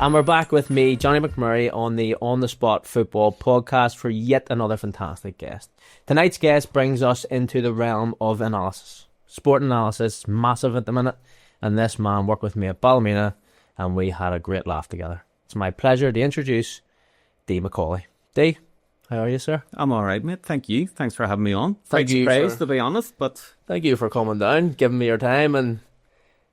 And we're back with me, Johnny McMurray, on the On the Spot Football podcast for yet another fantastic guest. Tonight's guest brings us into the realm of analysis. Sport analysis, massive at the minute. And this man worked with me at Ballymena, and we had a great laugh together. It's my pleasure to introduce Dee McAuley. Dee, how are you, sir? I'm all right, mate. Thank you. Thanks for having me on. Thank you, Praise, sir. to be honest, but Thank you for coming down, giving me your time, and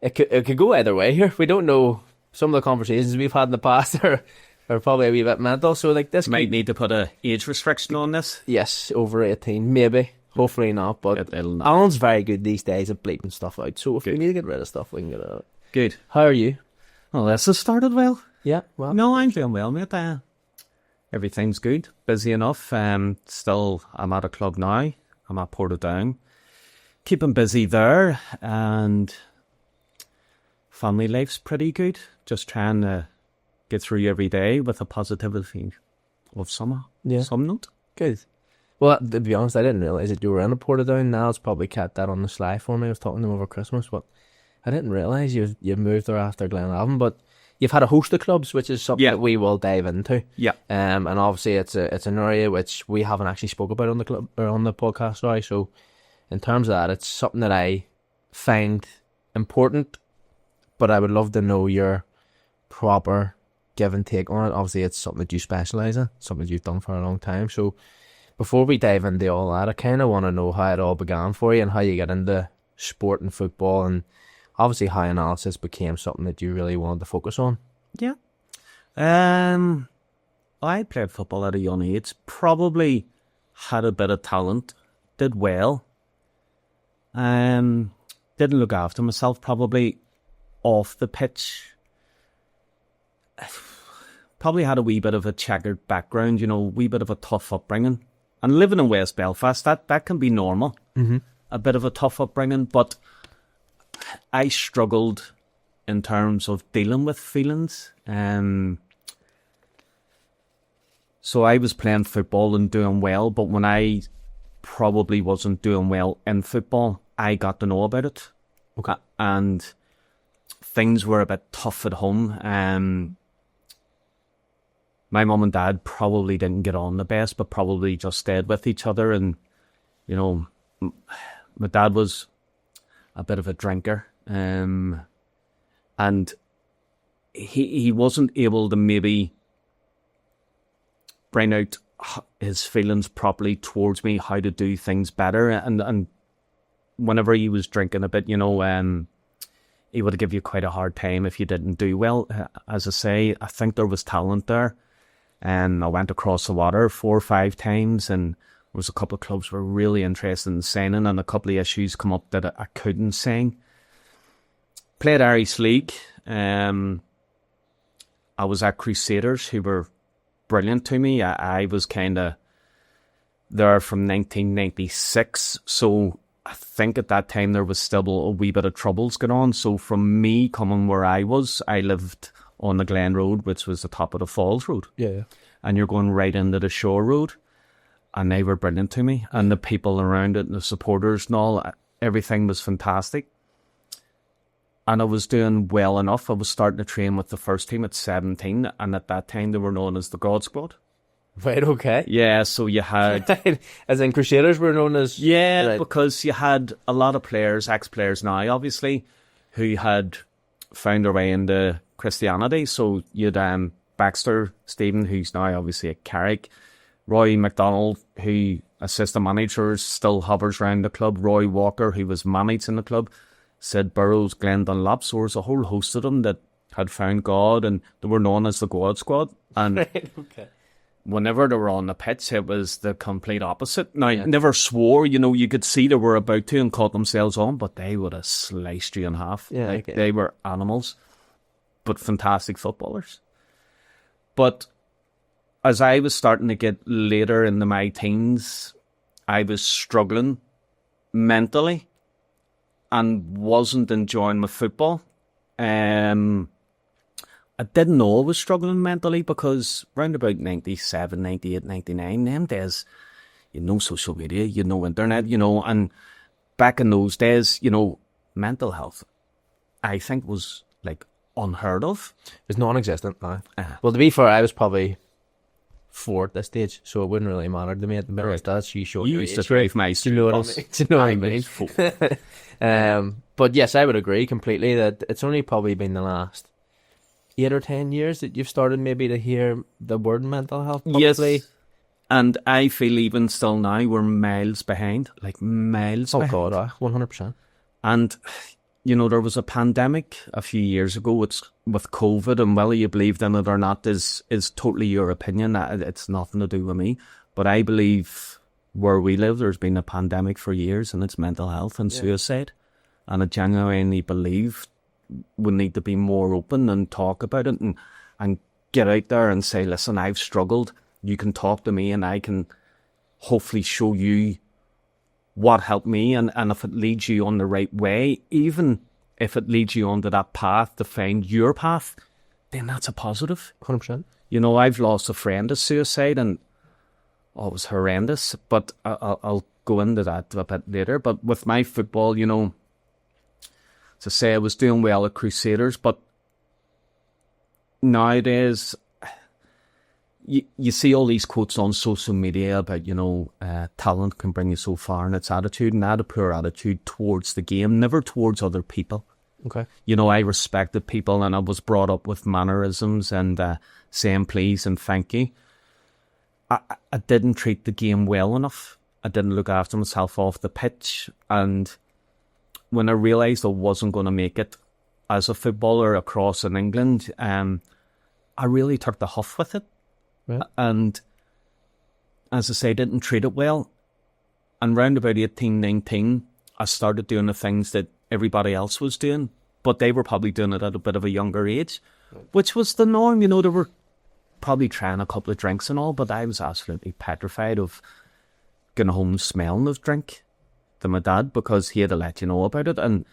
it could go either way here. We don't know. Some of the conversations we've had in the past are probably a wee bit mental, so like this might need to put a age restriction on this. Yes, over 18, maybe. Hopefully not, but It'll not. Alan's very good these days at bleeping stuff out, so if Good. we need to get rid of stuff, we can get rid of it. Good. How are you? Well, this has started well. Yeah, well. No, I'm doing well, mate. Everything's good. Busy enough. Still, I'm at a club now. I'm at Portadown. Keeping busy there, and family life's pretty good. Just trying to get through every day with a positivity of some note. Good. Well, to be honest, I didn't realise that you were in a Portadown. Niall's probably kept that on the sly for me. I was talking to him over Christmas, but I didn't realise you've moved there after Glenavon. But you've had a host of clubs, which is something that we will dive into. Yeah. And obviously it's an area which we haven't actually spoke about on the club or on the podcast. Sorry. So in terms of that, it's something that I find important, but I would love to know your proper give and take on it. Obviously, it's something that you specialise in, something that you've done for a long time. So before we dive into all that, I kind of want to know how it all began for you and how you got into sport and football, and obviously how analysis became something that you really wanted to focus on. Yeah. I played football at a young age. Probably had a bit of talent. Did well. Didn't look after myself. Probably off the pitch. Probably had a wee bit of a checkered background, a wee bit of a tough upbringing. And living in West Belfast, that can be normal. Mm-hmm. A bit of a tough upbringing, but I struggled in terms of dealing with feelings. So I was playing football and doing well, but when I probably wasn't doing well in football, I got to know about it. Okay. And things were a bit tough at home. My mum and dad probably didn't get on the best, but probably just stayed with each other. And, my dad was a bit of a drinker. And he wasn't able to maybe bring out his feelings properly towards me, how to do things better. And whenever he was drinking a bit, he would give you quite a hard time if you didn't do well. As I say, I think there was talent there. And I went across the water 4 or 5 times, and there was a couple of clubs were really interested in signing, and a couple of issues come up that I couldn't sign. Played Irish League. I was at Crusaders, who were brilliant to me. I was kind of there from 1996, so I think at that time there was still a wee bit of troubles going on. So from me coming where I lived on the Glen Road, which was the top of the Falls Road. Yeah. And you're going right into the Shore Road. And they were brilliant to me. And the people around it and the supporters and all, everything was fantastic. And I was doing well enough. I was starting to train with the first team at 17. And at that time, they were known as the God Squad. Right, okay. Yeah, so you had... As in Crusaders were known as... Yeah, right. Because you had a lot of players, ex-players now, obviously, who had found their way into Christianity. So you'd Baxter Stephen, who's now obviously at Carrick, Roy McDonald, who assistant manager, still hovers around the club, Roy Walker, who was managing the club, Sid Burrows, Glenn Dunlop. So there's a whole host of them that had found God, and they were known as the God Squad. And Right, okay. Whenever they were on the pitch, it was the complete opposite. Now, never swore, you could see they were about to and caught themselves on, but they would have sliced you in half. Yeah, like, okay. They were animals, but fantastic footballers. But as I was starting to get later into my teens, I was struggling mentally and wasn't enjoying my football. I didn't know I was struggling mentally because round about 97, 98, 99, them days, social media, internet, and back in those days, mental health, I think was like unheard of. It's non-existent now. Well, to be fair, I was probably 4 at this stage, so it wouldn't really matter to me at the minute. That's you showing You used to drive my Do you know what I mean? But yes, I would agree completely that it's only probably been the last 8 or 10 years that you've started maybe to hear the word mental health publicly. Yes, and I feel even still now we're miles behind, like miles behind. Oh God, 100%. And, you know, there was a pandemic a few years ago with COVID, and whether you believed in it or not is totally your opinion. It's nothing to do with me. But I believe where we live, there's been a pandemic for years, and it's mental health and suicide. And I genuinely believe we need to be more open and talk about it and get out there and say, listen, I've struggled. You can talk to me and I can hopefully show you what helped me. And if it leads you on the right way, even if it leads you onto that path to find your path, then that's a positive. 100%. You know, I've lost a friend to suicide and it was horrendous, but I'll go into that a bit later. But with my football, you know, to say I was doing well at Crusaders, but nowadays you see all these quotes on social media about, you know, talent can bring you so far, and its attitude, and I had a poor attitude towards the game, never towards other people. Okay. You know, I respected people, and I was brought up with mannerisms and saying please and thank you. I didn't treat the game well enough. I didn't look after myself off the pitch, and when I realised I wasn't going to make it as a footballer across in England, I really took the huff with it. Right. And as I say, didn't treat it well. And round about 18, 19, I started doing the things that everybody else was doing, but they were probably doing it at a bit of a younger age, which was the norm. You know, they were probably trying a couple of drinks and all, but I was absolutely petrified of going home smelling of drink to my dad because he had to let you know about it, and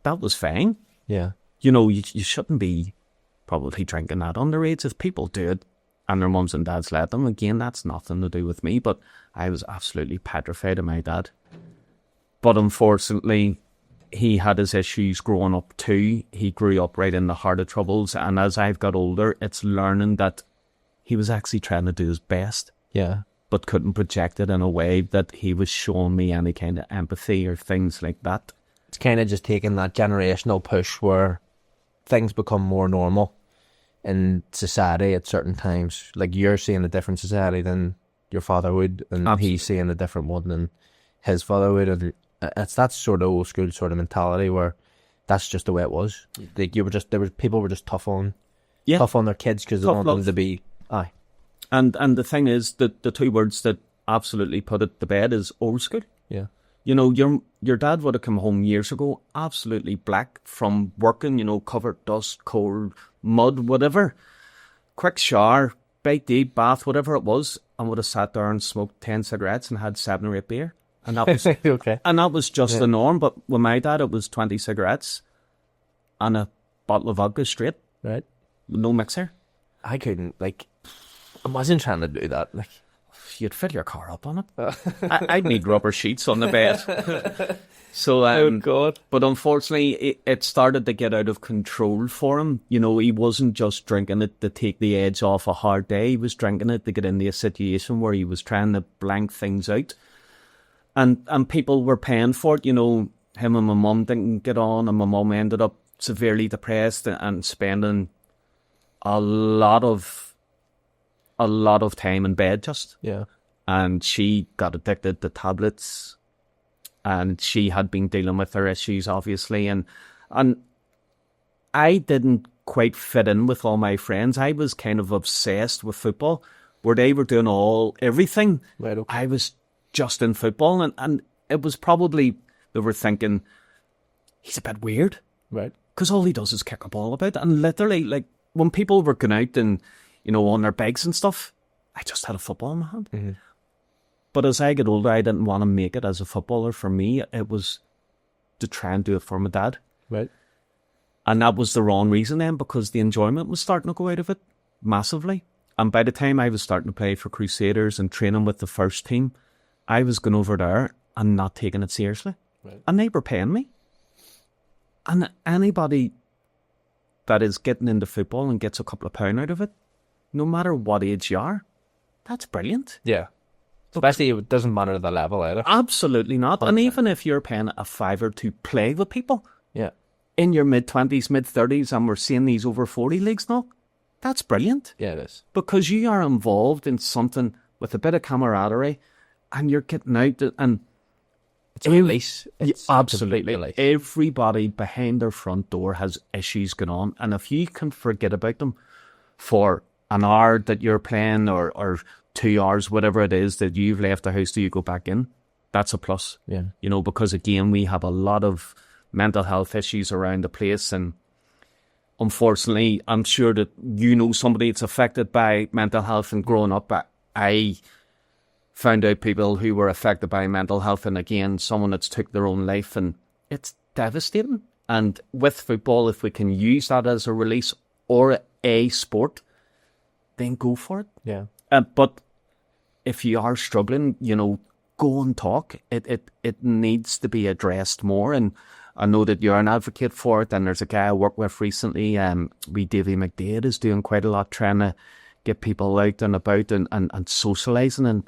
that was fine. Yeah. You know, you shouldn't be probably drinking that underage. If people do it and their mums and dads let them, again, that's nothing to do with me, but I was absolutely petrified of my dad. But unfortunately, he had his issues growing up too. He grew up right in the heart of troubles, and as I've got older, it's learning that he was actually trying to do his best. Yeah. But couldn't project it in a way that he was showing me any kind of empathy or things like that. It's kind of just taking that generational push where things become more normal in society at certain times. Like you're seeing a different society than your father would, and Absolutely. He's seeing a different one than his father would. And it's that sort of old school sort of mentality where that's just the way it was. Like people were just tough on their kids because they wanted them to be aye. And the thing is that the two words that absolutely put it to bed is old school. Yeah. You know, your dad would have come home years ago, absolutely black from working, you know, covered dust, cold, mud, whatever. Quick shower, bite to eat, bath, whatever it was, and would have sat there and smoked 10 cigarettes and had 7 or 8 beer. And that was okay. And that was just the norm. But with my dad, it was 20 cigarettes and a bottle of vodka straight. Right. No mixer. I couldn't, like, I wasn't trying to do that. Like, you'd fill your car up on it. I'd need rubber sheets on the bed. So, oh God. But unfortunately, it started to get out of control for him. You know, he wasn't just drinking it to take the edge off a hard day. He was drinking it to get into a situation where he was trying to blank things out. And people were paying for it. You know, him and my mum didn't get on, and my mum ended up severely depressed and spending a lot of time in bed just. Yeah. And she got addicted to tablets, and she had been dealing with her issues, obviously. And I didn't quite fit in with all my friends. I was kind of obsessed with football, where they were doing everything. Right, okay. I was just in football, and it was probably, they were thinking, he's a bit weird. Right. Because all he does is kick a ball about. And literally, like, when people were going out and, you know, on their bikes and stuff, I just had a football in my hand. Mm-hmm. But as I get older, I didn't want to make it as a footballer. For me, it was to try and do it for my dad. Right. And that was the wrong reason then, because the enjoyment was starting to go out of it massively. And by the time I was starting to play for Crusaders and training with the first team, I was going over there and not taking it seriously. Right. And they were paying me. And anybody that is getting into football and gets a couple of pound out of it, no matter what age you are, that's brilliant. Yeah. Especially, it doesn't matter the level either. Absolutely not. And even if you're paying a fiver to play with people, Yeah. in your mid-20s, mid-30s, and we're seeing these over 40 leagues now, that's brilliant. Yeah, it is. Because you are involved in something with a bit of camaraderie, and you're getting out, and It's a release. It's absolutely. a release. Everybody behind their front door has issues going on, and if you can forget about them for an hour that you're playing, or 2 hours, whatever it is that you've left the house till you go back in, that's a plus. Yeah. You know, because again, we have a lot of mental health issues around the place, and unfortunately, I'm sure that you know somebody that's affected by mental health, and growing up, I found out people who were affected by mental health, and again, someone that's took their own life, and it's devastating. And with football, if we can use that as a release or a sport, then go for it. Yeah. But if you are struggling, you know, go and talk. It needs to be addressed more, and I know that you're an advocate for it. And there's a guy I worked with recently, Dee McAuley, is doing quite a lot trying to get people out and about and socialising, and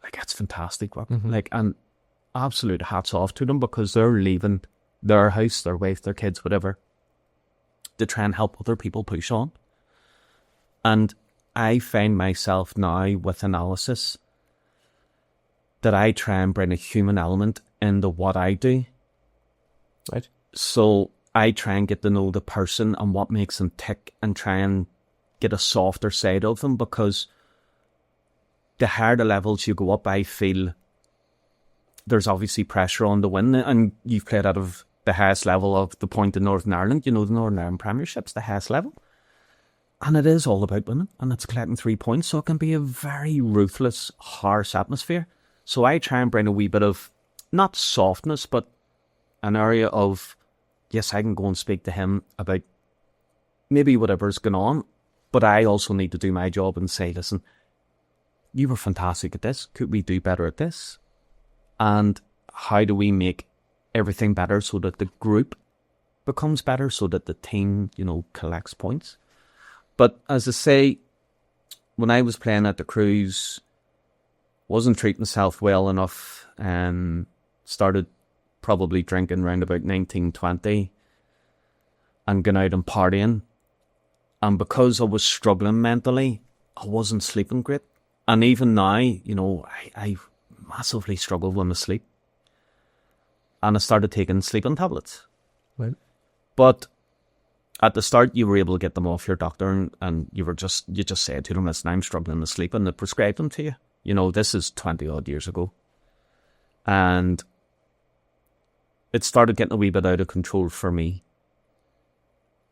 like, it's fantastic work. Like, and absolute hats off to them, because they're leaving their house, their wife, their kids, whatever, to try and help other people push on. And I find myself now with analysis that I try and bring a human element into what I do. Right. So I try and get to know the person and what makes them tick, and try and get a softer side of them, because the higher the levels you go up, I feel there's obviously pressure on to win, and you've played out of the highest level of the point in Northern Ireland. You know, the Northern Ireland Premiership's the highest level. And it is all about winning, and it's collecting 3 points, so it can be a very ruthless, harsh atmosphere. So I try and bring a wee bit of, not softness, but an area of, yes, I can go and speak to him about maybe whatever's going on, but I also need to do my job and say, listen, you were fantastic at this. Could we do better at this? And how do we make everything better so that the group becomes better, so that the team, you know, collects points? But as I say, when I was playing at the Cruise, wasn't treating myself well enough, and started probably drinking around about 19, 20, and going out and partying. And because I was struggling mentally, I wasn't sleeping great. And even now, you know, I massively struggle with my sleep. And I started taking sleeping tablets. Right. But at the start, you were able to get them off your doctor, and you just said to them, listen, I'm struggling to sleep, and they prescribed them to you. You know, this is 20 odd years ago. And it started getting a wee bit out of control for me.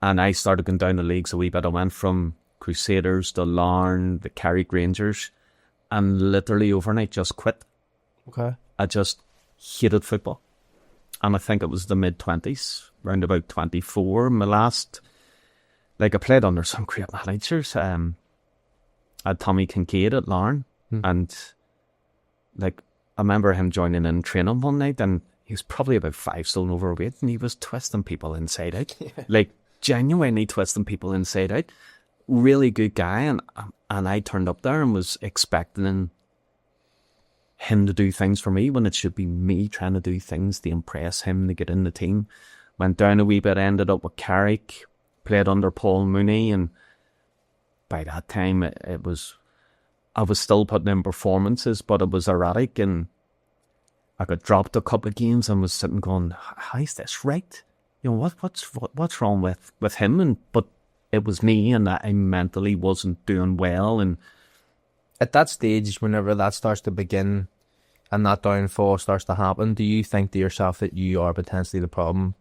And I started going down the leagues a wee bit. I went from Crusaders to Larne, the Carrick Rangers, and literally overnight just quit. Okay. I just hated football. And I think it was the mid-20s, round about 24. My last, I played under some great managers. I had Tommy Kincaid at Larne, and I remember him joining in training one night, and he was probably about 5 stone overweight, and he was twisting people inside out. Yeah. Genuinely twisting people inside out. Really good guy, and I turned up there and was expecting him to do things for me when it should be me trying to do things to impress him to get in the team. Went down a wee bit, ended up with Carrick, played under Paul Mooney, and by that time I was still putting in performances, but it was erratic, and I got dropped a couple of games and was sitting going, how is this right? You know, what's wrong with him? But it was me, and I mentally wasn't doing well. And at that stage, whenever that starts to begin and that downfall starts to happen, do you think to yourself that you are potentially the problem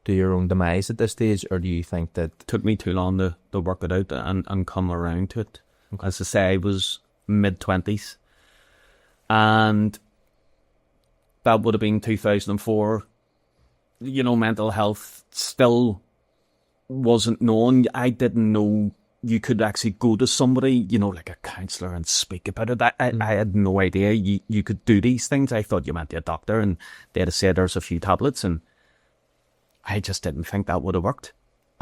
to your own demise at this stage, or do you think that it took me too long to work it out and come around to it? Okay. As I say, I was mid-20s, and that would have been 2004. You know, mental health still wasn't known. I didn't know you could actually go to somebody, you know, like a counsellor, and speak about it. I had no idea you could do these things. I thought you went to a doctor and they'd have said there's a few tablets, and I just didn't think that would have worked.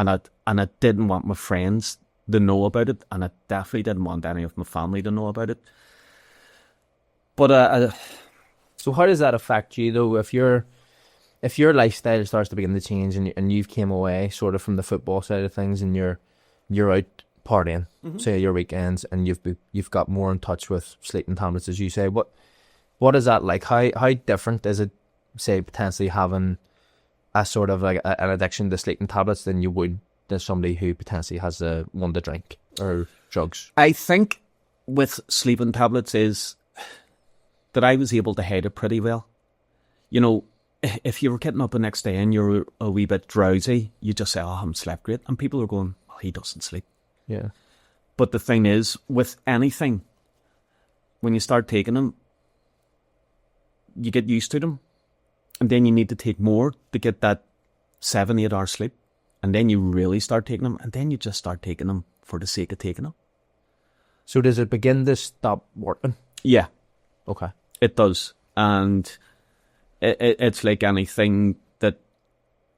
I didn't want my friends to know about it, and I definitely didn't want any of my family to know about it. But So how does that affect you though? If your lifestyle starts to begin to change, and you've came away sort of from the football side of things, and you're out partying, say your weekends, and you've got more in touch with sleeping tablets, as you say. What is that like? How different is it, say, potentially having a sort of like an addiction to sleeping tablets than you would than somebody who potentially has one to drink or drugs? I think with sleeping tablets is that I was able to hide it pretty well. You know, if you were getting up the next day and you're a wee bit drowsy, you just say, "Oh, I haven't slept great," and people are going, "Oh, he doesn't sleep." Yeah. But the thing is, with anything, when you start taking them, you get used to them, and then you need to take more to get that 7-8 hour sleep, and then you really start taking them, and then you just start taking them for the sake of taking them. So does it begin to stop working? Yeah, Okay. it does, and it's like anything that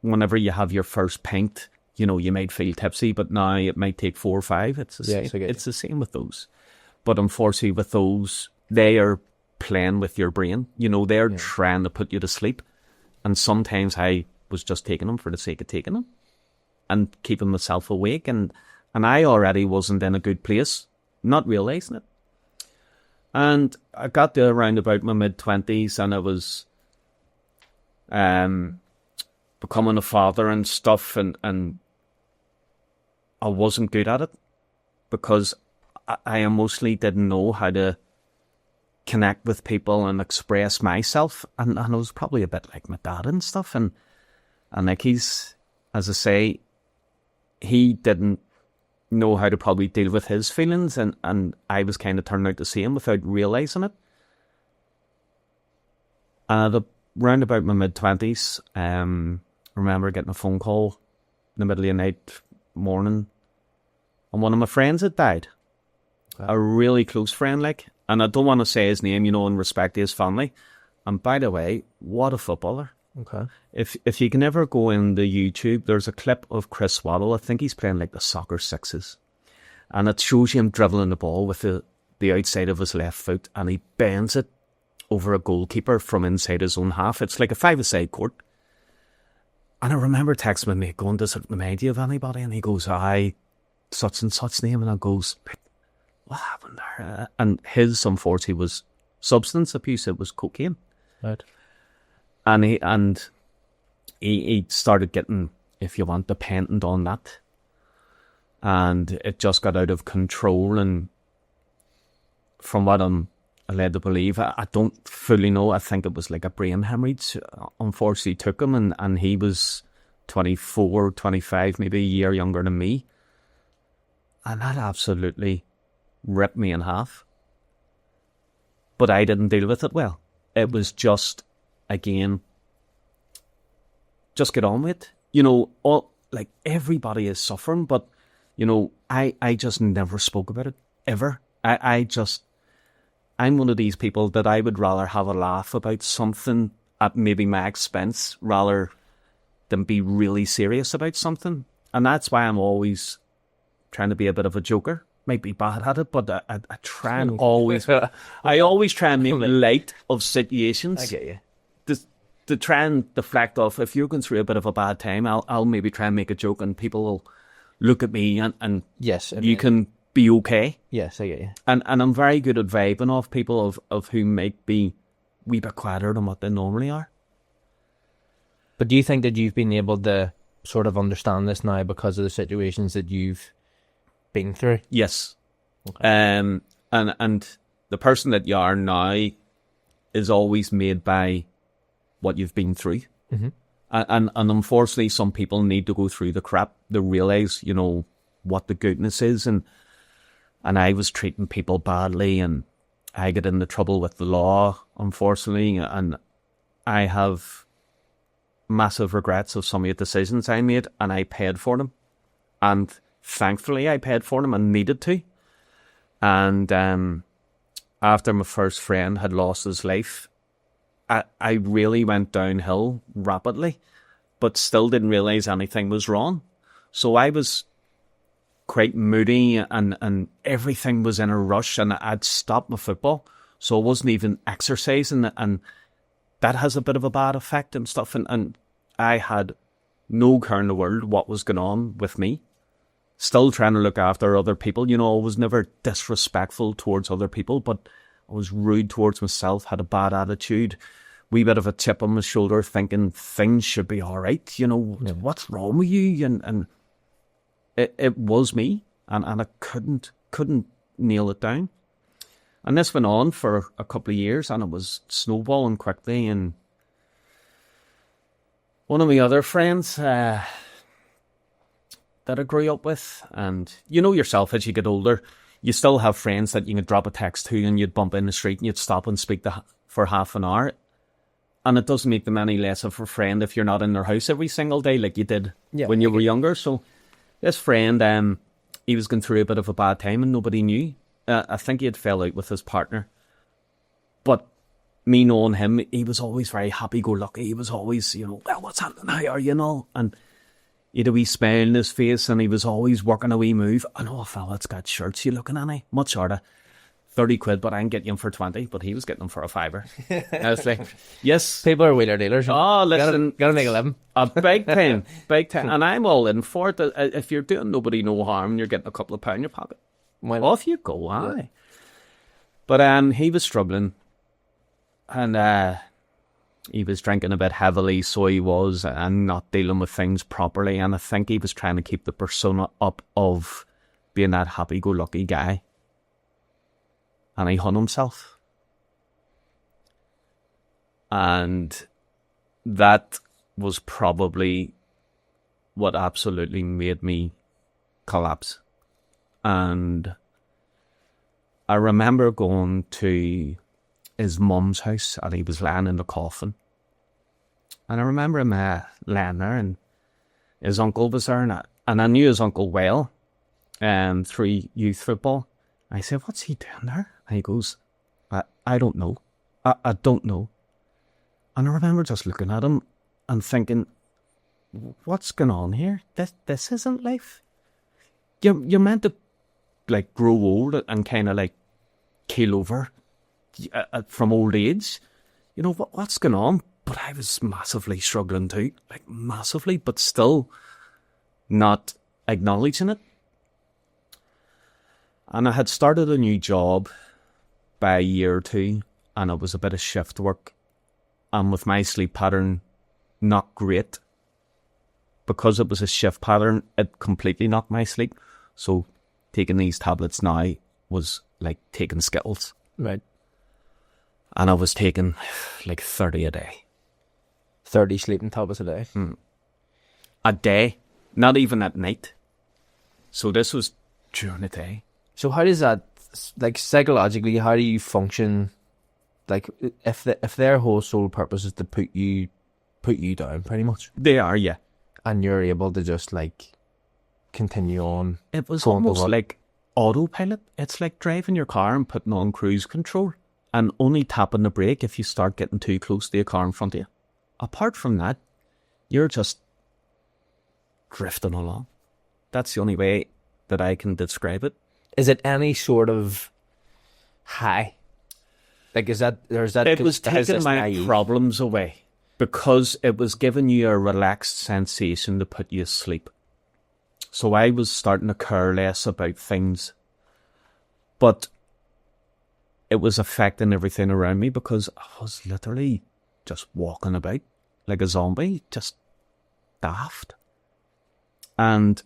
whenever you have your first pint, you know, you might feel tipsy, but now it might take 4 or 5. It's the same. Yes, I get you. It's the same with those. But unfortunately, with those, they are playing with your brain. You know, they're trying to put you to sleep. And sometimes I was just taking them for the sake of taking them and keeping myself awake. And I already wasn't in a good place, not realising it. And I got to around about my mid-20s, and I was becoming a father and stuff, and I wasn't good at it because I emotionally didn't know how to connect with people and express myself, and I was probably a bit like my dad and stuff, and like he's, as I say, he didn't know how to probably deal with his feelings, and I was kind of turning out the same without realising it. And around about my mid-20s, I remember getting a phone call in the middle of the night, morning, and one of my friends had died. Okay. A really close friend, like, and I don't want to say his name, you know, in respect to his family. And by the way, what a footballer. Okay. If you can ever go into YouTube, there's a clip of Chris Waddle. I think he's playing like the soccer sixes. And it shows him dribbling the ball with the outside of his left foot, and he bends it over a goalkeeper from inside his own half. It's like a 5-a-side court. And I remember texting my mate going, "Does it remind you of anybody?" And he goes, "Aye, such and such name." And I goes, "What happened there?" And his, unfortunately, was substance abuse. It was cocaine. Right. And he started getting, if you want, dependent on that. And it just got out of control. And from what I'm led to believe, I don't fully know. I think it was like a brain hemorrhage. Unfortunately, took him, and he was 24, 25, maybe a year younger than me. And that absolutely ripped me in half. But I didn't deal with it well. It was just, again, just get on with it. You know, like everybody is suffering, but, you know, I just never spoke about it, ever. I'm one of these people that I would rather have a laugh about something at maybe my expense rather than be really serious about something. And that's why I'm always trying to be a bit of a joker. Might be bad at it, but I try and always, I always try and make light of situations. I get you. To try and deflect off, if you're going through a bit of a bad time, I'll maybe try and make a joke, and people will look at me and yes, you can be okay. Yes, I get you. And I'm very good at vibing off people of who might be a wee bit quieter than what they normally are. But do you think that you've been able to sort of understand this now because of the situations that you've been through? Yes. Okay. And the person that you are now is always made by what you've been through. Mm-hmm. And unfortunately, some people need to go through the crap to realise, you know, what the goodness is. And I was treating people badly, and I get into trouble with the law, unfortunately, and I have massive regrets of some of the decisions I made, and I paid for them. And thankfully, I paid for them and needed to. And after my first friend had lost his life, I really went downhill rapidly, but still didn't realise anything was wrong. So I was quite moody, and everything was in a rush, and I'd stopped my football, so I wasn't even exercising, and that has a bit of a bad effect and stuff, and I had no care in the world what was going on with me. Still trying to look after other people. I was never disrespectful towards other people, but I was rude towards myself, had a bad attitude, wee bit of a chip on my shoulder, thinking things should be all right. What's wrong with you? And it was me, and I couldn't nail it down. And this went on for a couple of years, and it was snowballing quickly. And one of my other friends that I grew up with, and yourself, as you get older, you still have friends that you could drop a text to, and you'd bump in the street and you'd stop and speak for half an hour. And it doesn't make them any less of a friend if you're not in their house every single day like you did when you were younger. So this friend, he was going through a bit of a bad time and nobody knew. I think he had fell out with his partner. But me knowing him, he was always very happy-go-lucky. He was always, well, what's happening? How are you? And all. And he had a wee smile in his face, and he was always working a wee move. I know a fella's got shirts you looking at, eh? Much shorter. 30 quid, but I can get you them for 20, but he was getting them for a fiver. I was like, yes. People are wheeler dealers. Oh, listen. Gotta make a living. A big time. Big time. And I'm all in for it. If you're doing nobody no harm and you're getting a couple of pounds in your pocket, off you go, aye. Yeah. But he was struggling. And he was drinking a bit heavily, so he was, and not dealing with things properly. And I think he was trying to keep the persona up of being that happy-go-lucky guy. And he hung himself. And that was probably what absolutely made me collapse. And I remember going to his mum's house, and he was lying in the coffin. And I remember him laying there, and his uncle was there, and I knew his uncle well through youth football. I said, what's he doing there? And he goes, I don't know. I don't know. And I remember just looking at him and thinking, what's going on here? This isn't life. You're meant to grow old and kind of keel over from old age. What's going on? But I was massively struggling too, massively, but still not acknowledging it. And I had started a new job by a year or two, and it was a bit of shift work. And with my sleep pattern, not great. Because it was a shift pattern, it completely knocked my sleep. So taking these tablets now was like taking Skittles. Right. And I was taking 30 a day. 30 sleeping tablets a day? A day, not even at night. So this was during the day. So how does that, psychologically, how do you function? If their whole sole purpose is to put you down, pretty much. They are, yeah. And you're able to just continue on. It was almost like autopilot. It's like driving your car and putting on cruise control and only tapping the brake if you start getting too close to a car in front of you. Apart from that, you're just drifting along. That's the only way that I can describe it. Is it any sort of high? Is that... It was taking my problems away because it was giving you a relaxed sensation to put you asleep. So I was starting to care less about things. But it was affecting everything around me because I was literally just walking about like a zombie, just daft. And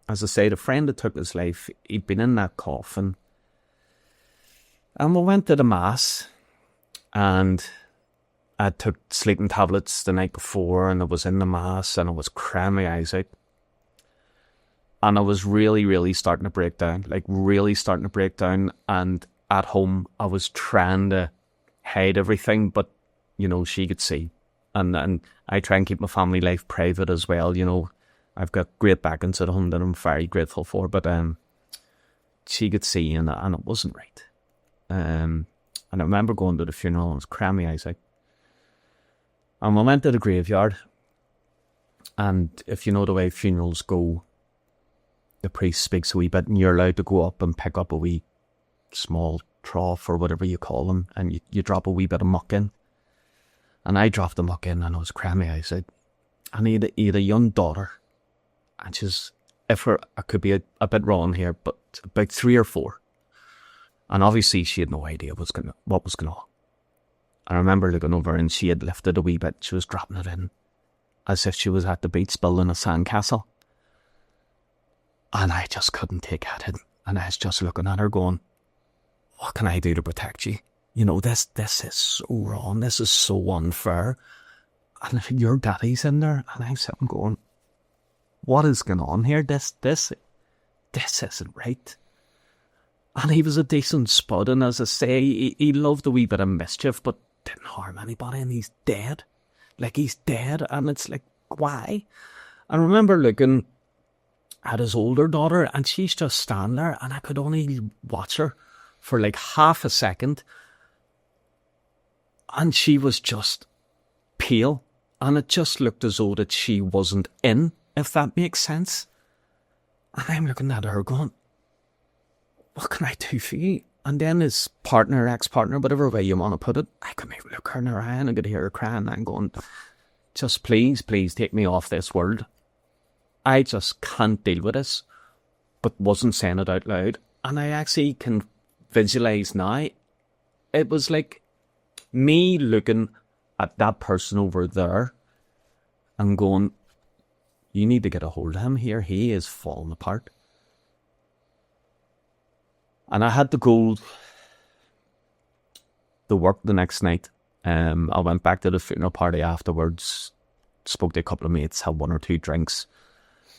as I say, the friend that took his life, he'd been in that coffin. And we went to the mass, and I took sleeping tablets the night before, and I was in the mass, and I was crying my eyes out. And I was really, really starting to break down, really starting to break down. And at home, I was trying to hide everything, but, she could see. And I try and keep my family life private as well, I've got great backings at home that I'm very grateful for, but she could see, and it wasn't right. And I remember going to the funeral and I was crying my eyes out. And we went to the graveyard, And if you know the way funerals go, the priest speaks a wee bit and you're allowed to go up and pick up a wee small trough or whatever you call them, and you drop a wee bit of muck in. And I dropped the muck in and I was crying my eyes out. And he had a young daughter, and she's, I could be a bit wrong here, but about 3 or 4. And obviously she had no idea what was going on. I remember looking over and she had lifted a wee bit. She was dropping it in as if she was at the beach building a sandcastle. And I just couldn't take at it. And I was just looking at her going, what can I do to protect you? You know, this is so wrong. This is so unfair. And if your daddy's in there, and I'm sitting going, what is going on here? This isn't right. And he was a decent spud, and as I say, he loved a wee bit of mischief, but didn't harm anybody, and he's dead. Like, he's dead, and it's like, why? I remember looking at his older daughter, and she's just standing there, and I could only watch her for like half a second, and she was just pale, and it just looked as though that she wasn't in, if that makes sense. And I'm looking at her going, what can I do for you? And then his partner, ex-partner, whatever way you want to put it, I couldn't even look her in her eye, and I could hear her crying, and I'm going, just please take me off this world. I just can't deal with this, but wasn't saying it out loud. And I actually can visualise now, it was like me looking at that person over there and going, you need to get a hold of him here. He is falling apart. And I had to go to work the next night. I went back to the funeral party afterwards, spoke to a couple of mates, had 1 or 2 drinks,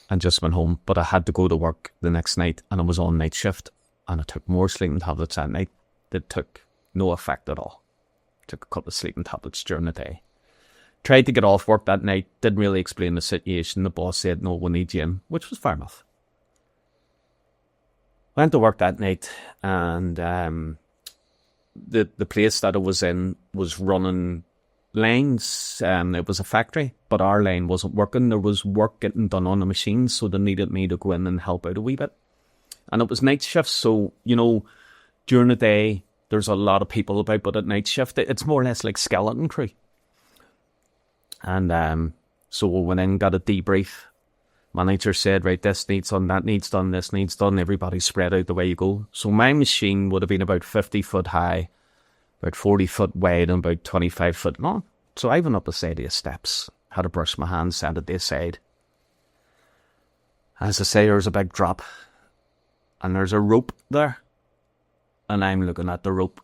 and just went home. But I had to go to work the next night, and I was on night shift, and I took more sleeping tablets that night that took no effect at all. Took a couple of sleeping tablets during the day. Tried to get off work that night, didn't really explain the situation. The boss said, no, we need you in, which was fair enough. Went to work that night, and the place that I was in was running lines. It was a factory, but our line wasn't working. There was work getting done on the machines, so they needed me to go in and help out a wee bit. And it was night shifts, so, you know, during the day, there's a lot of people about, but at night shift, it's more or less like skeleton crew. And so we went in, got a debrief. Manager said, right, this needs done, that needs done, this needs done. Everybody spread out the way you go. So my machine would have been about 50 foot high, about 40 foot wide, and about 25 foot long. So I went up a set of steps, had to brush my hands, sat at this side. As I say, there's a big drop, and there's a rope there. And I'm looking at the rope,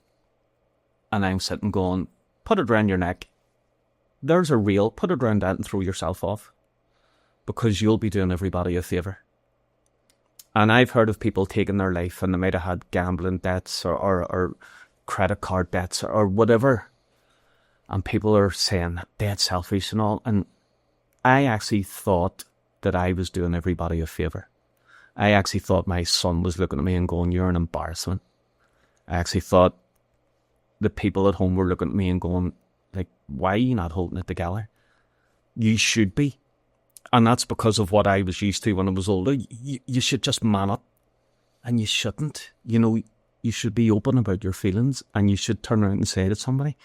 and I'm sitting going, put it around your neck. There's a reel, put it around that and throw yourself off, because you'll be doing everybody a favour. And I've heard of people taking their life, and they might have had gambling debts or credit card debts or whatever. And people are saying that dead selfish and all. And I actually thought that I was doing everybody a favour. I actually thought my son was looking at me and going, you're an embarrassment. I actually thought the people at home were looking at me and going, like, why are you not holding it together? You should be. And that's because of what I was used to when I was older. You should just man up. And you shouldn't. You know, you should be open about your feelings, and you should turn around and say to somebody,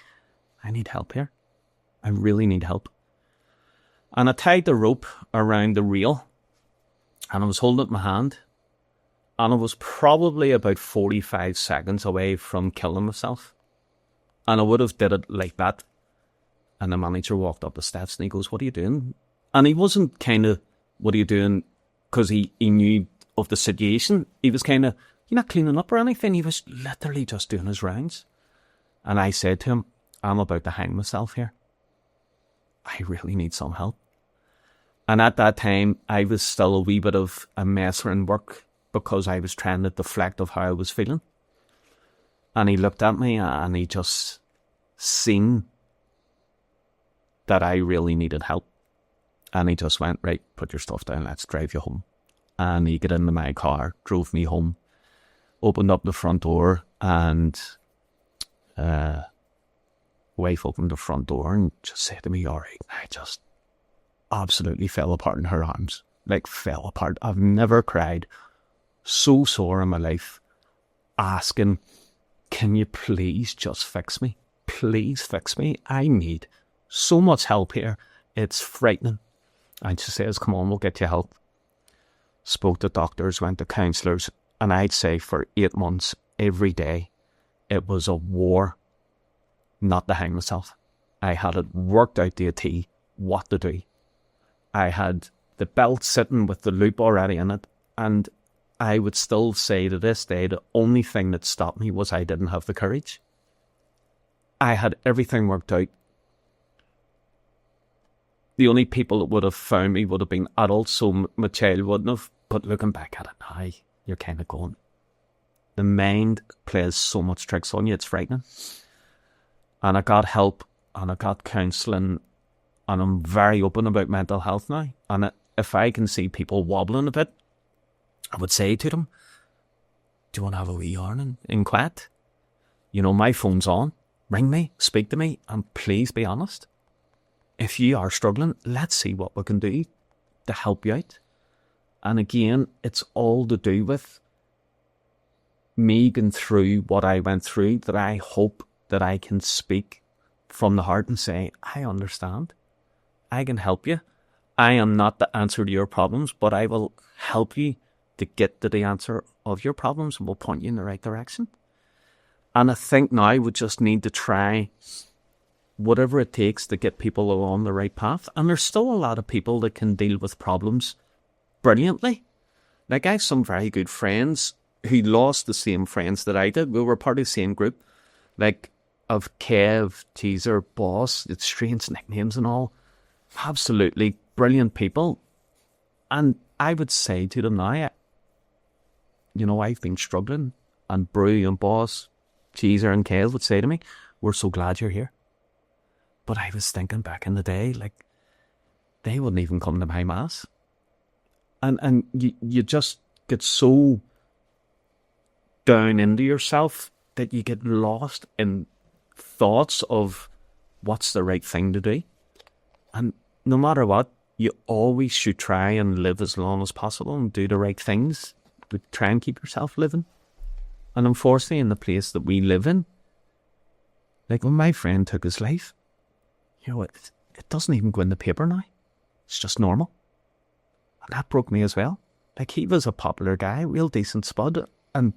I need help here. I really need help. And I tied the rope around the reel, and I was holding it in my hand, and I was probably about 45 seconds away from killing myself. And I would have did it like that. And the manager walked up the steps and he goes, what are you doing? And he wasn't kind of, what are you doing? Because he knew of the situation. He was kind of, you're not cleaning up or anything. He was literally just doing his rounds. And I said to him, I'm about to hang myself here. I really need some help. And at that time, I was still a wee bit of a mess in work because I was trying to deflect of how I was feeling. And he looked at me and he just seen that I really needed help. And he just went, right, put your stuff down, let's drive you home. And he got into my car, drove me home, opened up the front door, and wife opened the front door and just said to me, all right, I just absolutely fell apart in her arms. Like, fell apart. I've never cried so sore in my life, asking, can you please just fix me? Please fix me. I need so much help here. It's frightening. And she says, come on, we'll get you help. Spoke to doctors, went to counsellors, and I'd say for 8 months, every day, it was a war not to hang myself. I had it worked out to a T what to do. I had the belt sitting with the loop already in it, and I would still say to this day, the only thing that stopped me was I didn't have the courage. I had everything worked out. The only people that would have found me would have been adults, so my child wouldn't have. But looking back at it now, you're kind of going, the mind plays so much tricks on you, it's frightening. And I got help, and I got counselling, and I'm very open about mental health now. And if I can see people wobbling a bit, I would say to them, do you want to have a wee yarn in quiet? You know, my phone's on. Ring me, speak to me, and please be honest. If you are struggling, let's see what we can do to help you out. And again, it's all to do with me going through what I went through, that I hope that I can speak from the heart and say, I understand. I can help you. I am not the answer to your problems, but I will help you to get to the answer of your problems, and will point you in the right direction. And I think now we just need to try whatever it takes to get people along the right path. And there's still a lot of people that can deal with problems brilliantly. Like, I have some very good friends who lost the same friends that I did. We were part of the same group. Like, of Kev, Teaser, Boss, it's strange nicknames and all. Absolutely brilliant people. And I would say to them now, you know, I've been struggling, and Brew and Boss, Teaser and Kev would say to me, we're so glad you're here. But I was thinking back in the day, like, they wouldn't even come to my mass. And you just get so down into yourself that you get lost in thoughts of what's the right thing to do. And no matter what, you always should try and live as long as possible and do the right things, but try and keep yourself living. And unfortunately, in the place that we live in, like when my friend took his life, you know, it doesn't even go in the paper now. It's just normal. And that broke me as well. Like, he was a popular guy, real decent spud, and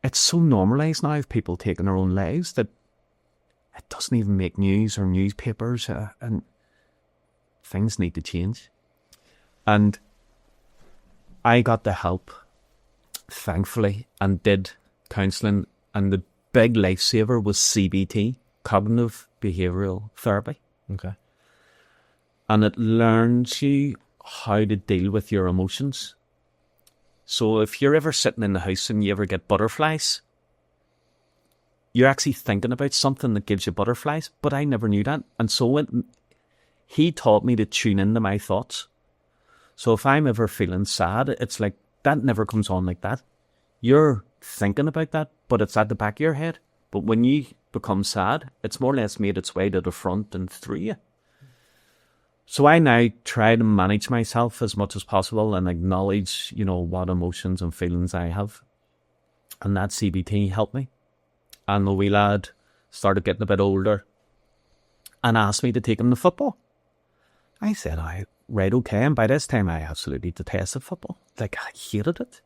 it's so normalised now of people taking their own lives that it doesn't even make news or newspapers, and things need to change. And I got the help, thankfully, and did counselling, and the big lifesaver was CBT, cognitive behavioural therapy. Okay. And it learns you how to deal with your emotions. So if you're ever sitting in the house and you ever get butterflies, you're actually thinking about something that gives you butterflies, but I never knew that. And so he taught me to tune into my thoughts. So if I'm ever feeling sad, it's like, that never comes on like that. You're thinking about that, but it's at the back of your head. But when you become sad, it's more or less made its way to the front and through you. So I now try to manage myself as much as possible and acknowledge, you know, what emotions and feelings I have. And that CBT helped me. And the wee lad started getting a bit older and asked me to take him to football. I said, right, okay. And by this time, I absolutely detested football. Like, I hated it.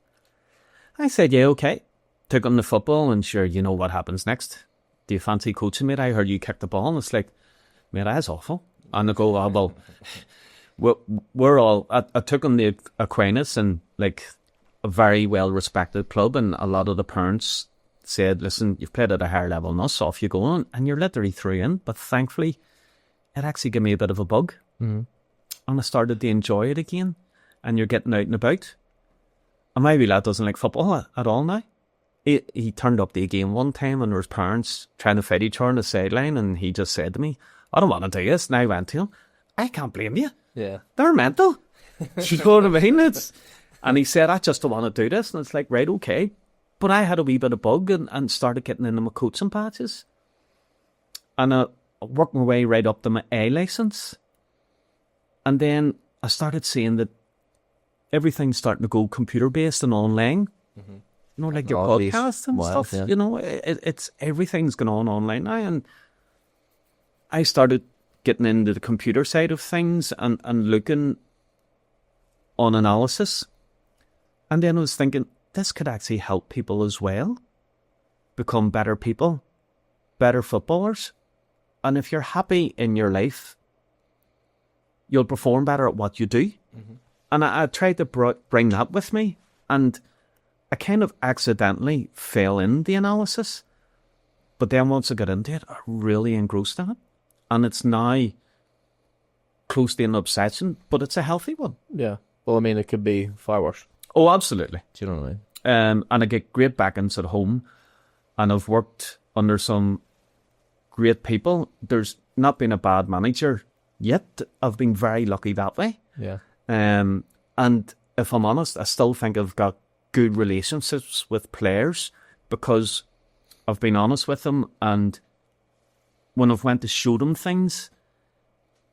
I said, yeah, okay. Took him to football, and sure, you know what happens next. Do you fancy coaching, mate? I heard you kick the ball. And it's like, mate, that's awful. And I go, oh, well, we're all... I took him to Aquinas, and like a very well-respected club, and a lot of the parents said, listen, you've played at a higher level than us, off you go on, and you're literally through in. But thankfully, it actually gave me a bit of a bug. Mm-hmm. And I started to enjoy it again, and you're getting out and about. And my wee lad doesn't like football at all now. He turned up to a game one time, and there was parents trying to fight each other on the sideline, and he just said to me, I don't want to do this. And I went to him, I can't blame you. Yeah. They're mental. You know what I mean? And he said, I just don't want to do this. And it's like, right, okay. But I had a wee bit of bug and started getting into my coaching patches. And I worked my way right up to my A licence. And then I started seeing that everything's starting to go computer-based and online. You know, like your All these podcasts and wild, stuff. yeah. You know, it's everything's going on online now. And I started getting into the computer side of things and looking on analysis. And then I was thinking, this could actually help people as well become better people, better footballers. And if you're happy in your life, you'll perform better at what you do. And I tried to bring that with me. And I kind of accidentally fell in the analysis. But then once I got into it, I really engrossed in it. And it's now close to an obsession, but it's a healthy one. Yeah. Well, I mean, it could be far worse. Oh, absolutely. Do you know what I mean? And I get great backings at home. And I've worked under some great people. There's not been a bad manager yet. I've been very lucky that way. Yeah. And if I'm honest, I still think I've got good relationships with players because I've been honest with them. And when I've went to show them things,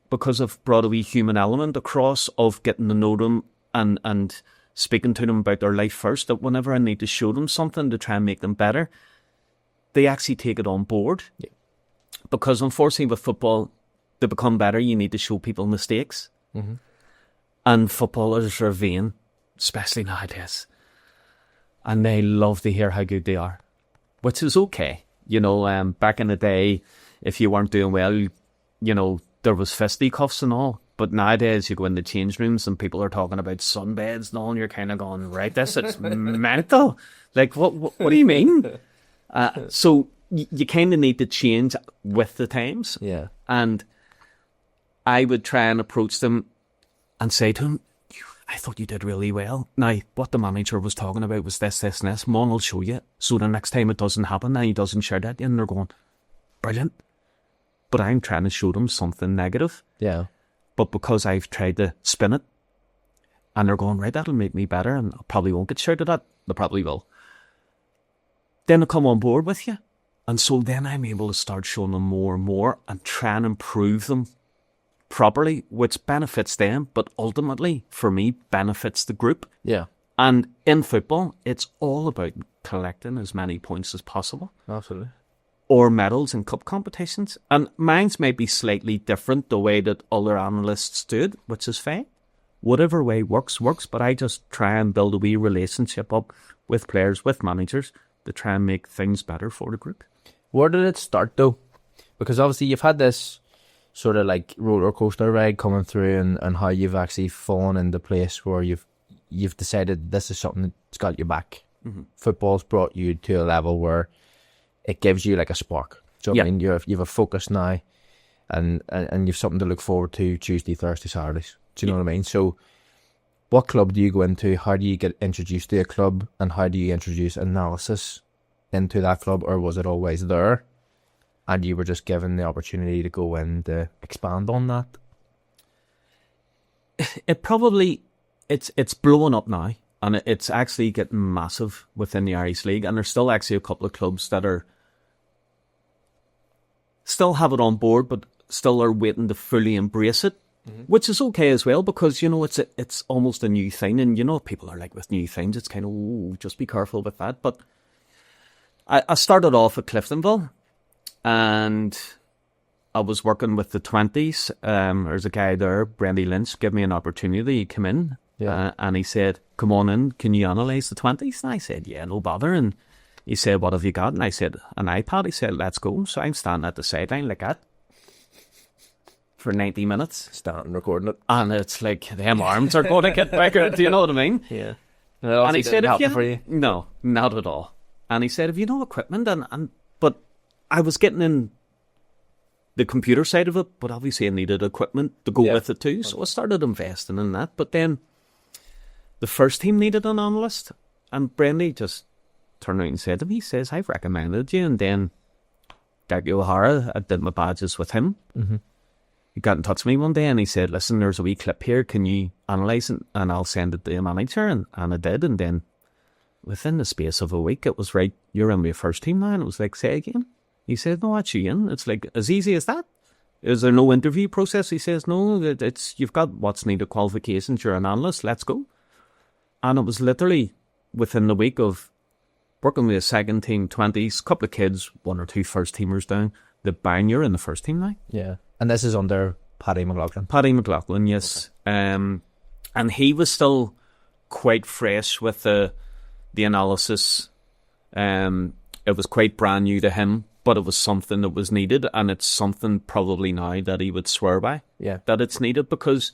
because I've brought a wee human element across of getting to know them and speaking to them about their life first, that whenever I need to show them something to try and make them better, they actually take it on board. Yeah. Because unfortunately with football, to become better, you need to show people mistakes. And footballers are vain, especially nowadays. And they love to hear how good they are, which is okay. You know, back in the day, if you weren't doing well, you know, there was fisticuffs and all. But nowadays, you go in the change rooms and people are talking about sunbeds and all, and you're kind of going, right, this is mental. Like, what do you mean? So you kind of need to change with the times. Yeah. And I would try and approach them and say to them, I thought you did really well. Now, what the manager was talking about was this, this, and this. Mon will show you. So the next time it doesn't happen, now he doesn't share that, and they're going, brilliant. But I'm trying to show them something negative. Yeah. But because I've tried to spin it, and they're going, right, that'll make me better, and I probably won't get shouted at. They probably will. Then they'll come on board with you. And so then I'm able to start showing them more and more and try and improve them properly, which benefits them, but ultimately, for me, benefits the group. Yeah. And in football, it's all about collecting as many points as possible. Absolutely. Or medals in cup competitions. And mine's may be slightly different, the way that other analysts do it, which is fine. Whatever way works, but I just try and build a wee relationship up with players, with managers, to try and make things better for the group. Where did it start, though? Because obviously you've had this sort of like roller coaster ride coming through, and how you've actually fallen into place where you've decided this is something that's got you back. Football's brought you to a level where it gives you like a spark. So I mean, you've a focus now, and you've something to look forward to Tuesday, Thursday, Saturdays. Do you know what I mean? So what club do you go into? How do you get introduced to a club, and how do you introduce analysis into that club? Or was it always there and you were just given the opportunity to go in to expand on that? It probably, it's blowing up now, and it's actually getting massive within the Irish League, and there's still actually a couple of clubs that are still have it on board, but still are waiting to fully embrace it, which is okay as well, because, you know, it's almost a new thing, and you know, people are like with new things, it's kind of, ooh, just be careful with that. But I started off at Cliftonville, and I was working with the 20s. There's a guy there, Brendy Lynch, gave me an opportunity. He came in, and he said, come on in, can you analyse the 20s? And I said, yeah, no bother. And he said, what have you got? And I said, an iPad. He said, let's go. So I'm standing at the sideline like that for 90 minutes. Standing recording it. And it's like, them arms are going to get bigger. Do you know what I mean? Yeah. And he said, if you... No, not at all. And he said, if you know equipment, but I was getting in the computer side of it, but obviously I needed equipment to go with it too. So I started investing in that. But then the first team needed an analyst, and Brendy just turned around and said to me, he says, I've recommended you. And then Daggy O'Hara, I did my badges with him. He got in touch with me one day and he said, listen, there's a wee clip here, can you analyse it and I'll send it to the manager? And I did. And then within the space of a week, it was right, you're in my first team now. And it was like, say again. He said, no, that's you in. It's like as easy as that. is there no interview process? He says, no, you've got what's needed qualifications, you're an analyst, let's go. And it was literally within the week of working with a second team, 20s, couple of kids, 1 or 2 first teamers down, the bang, you're in the first team now. Yeah. And this is under Paddy McLaughlin. Paddy McLaughlin, yes. Okay. And he was still quite fresh with the analysis. It was quite brand new to him, but it was something that was needed, and it's something probably now that he would swear by. Yeah. That it's needed, because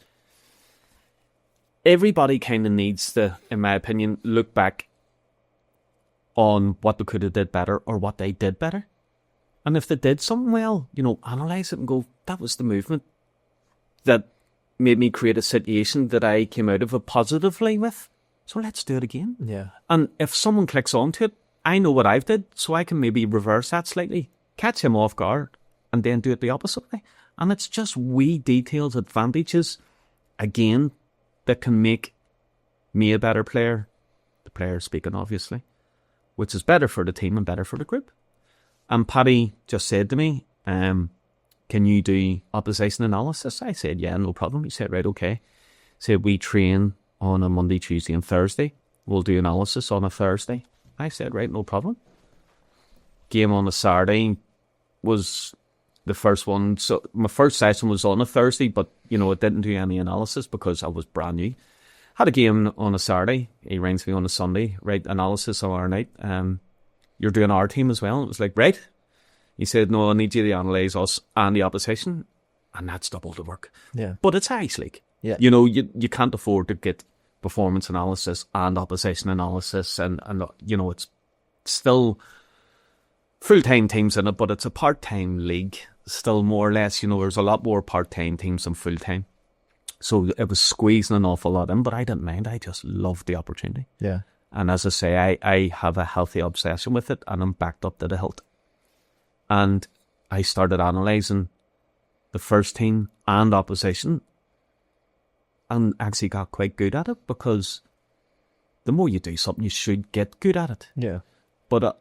everybody kind of needs to, in my opinion, look back on what they could have did better or what they did better. And if they did something well, analyse it and go, that was the movement that made me create a situation that I came out of it positively with. So let's do it again. Yeah. And if someone clicks onto it, I know what I've did, so I can maybe reverse that slightly, catch him off guard, and then do it the opposite way. And it's just wee details, advantages, again, that can make me a better player. The player speaking, obviously, which is better for the team and better for the group. And Paddy just said to me, can you do opposition analysis? I said, yeah, no problem. He said, right, okay. He said, we train on a Monday, Tuesday and Thursday. We'll do analysis on a Thursday. I said, right, no problem. Game on a Saturday was the first one. So my first session was on a Thursday, but, it didn't do any analysis because I was brand new. Had a game on a Saturday. He rings me on a Sunday, right, analysis on our night. You're doing our team as well. It was like, right. He said, no, I need you to analyse us and the opposition. And that's double the work. Yeah. But it's Irish League. Yeah. You can't afford to get performance analysis and opposition analysis. And it's still full-time teams in it, but it's a part-time league. Still more or less, there's a lot more part-time teams than full-time. So it was squeezing an awful lot in, but I didn't mind. I just loved the opportunity. Yeah. And as I say, I have a healthy obsession with it, and I'm backed up to the hilt. And I started analysing the first team and opposition, and actually got quite good at it, because the more you do something, you should get good at it. Yeah. But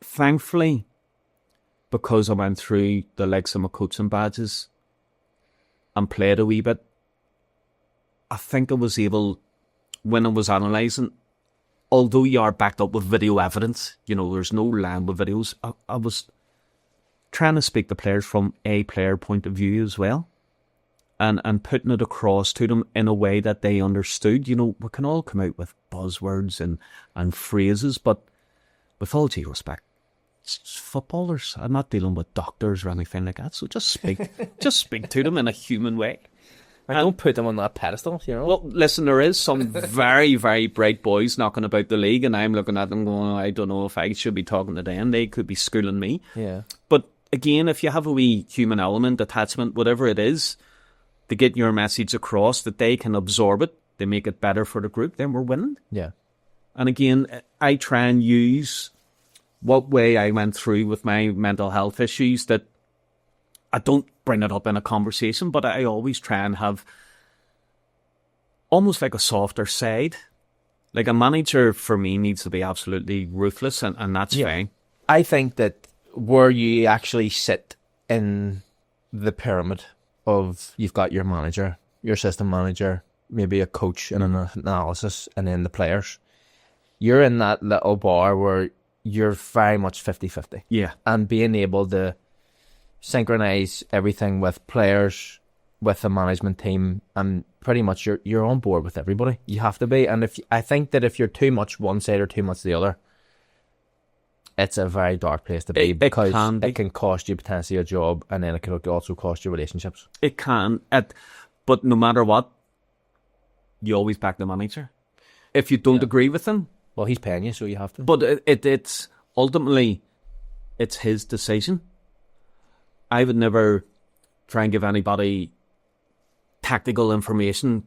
thankfully, because I went through the likes of my coaching badges and played a wee bit, I think I was able, when I was analysing, although you are backed up with video evidence, there's no lying with videos, I was trying to speak to players from a player point of view as well, and putting it across to them in a way that they understood. We can all come out with buzzwords and phrases, but with all due respect, it's footballers. I'm not dealing with doctors or anything like that, so just speak to them in a human way. I don't put them on that pedestal, Well, listen, there is some very, very bright boys knocking about the league, and I'm looking at them going, I don't know if I should be talking to them. They could be schooling me. Yeah. But again, if you have a wee human element, attachment, whatever it is, to get your message across, that they can absorb it, they make it better for the group, then we're winning. Yeah. And again, I try and use what way I went through with my mental health issues, that I don't bring it up in a conversation, but I always try and have almost like a softer side. Like, a manager for me needs to be absolutely ruthless, and that's fine. I think that where you actually sit in the pyramid of, you've got your manager, your system manager, maybe a coach and an analysis, and then the players, you're in that little bar where you're very much 50-50. Yeah. And being able to synchronise everything with players, with the management team, and pretty much you're on board with everybody. You have to be. And I think that if you're too much one side or too much the other, it's a very dark place to be, because it can cost you potentially a job, and then it can also cost you relationships. It can. But no matter what, you always back the manager. If you don't agree with him, well, he's paying you, so you have to. But it's ultimately, it's his decision. I would never try and give anybody tactical information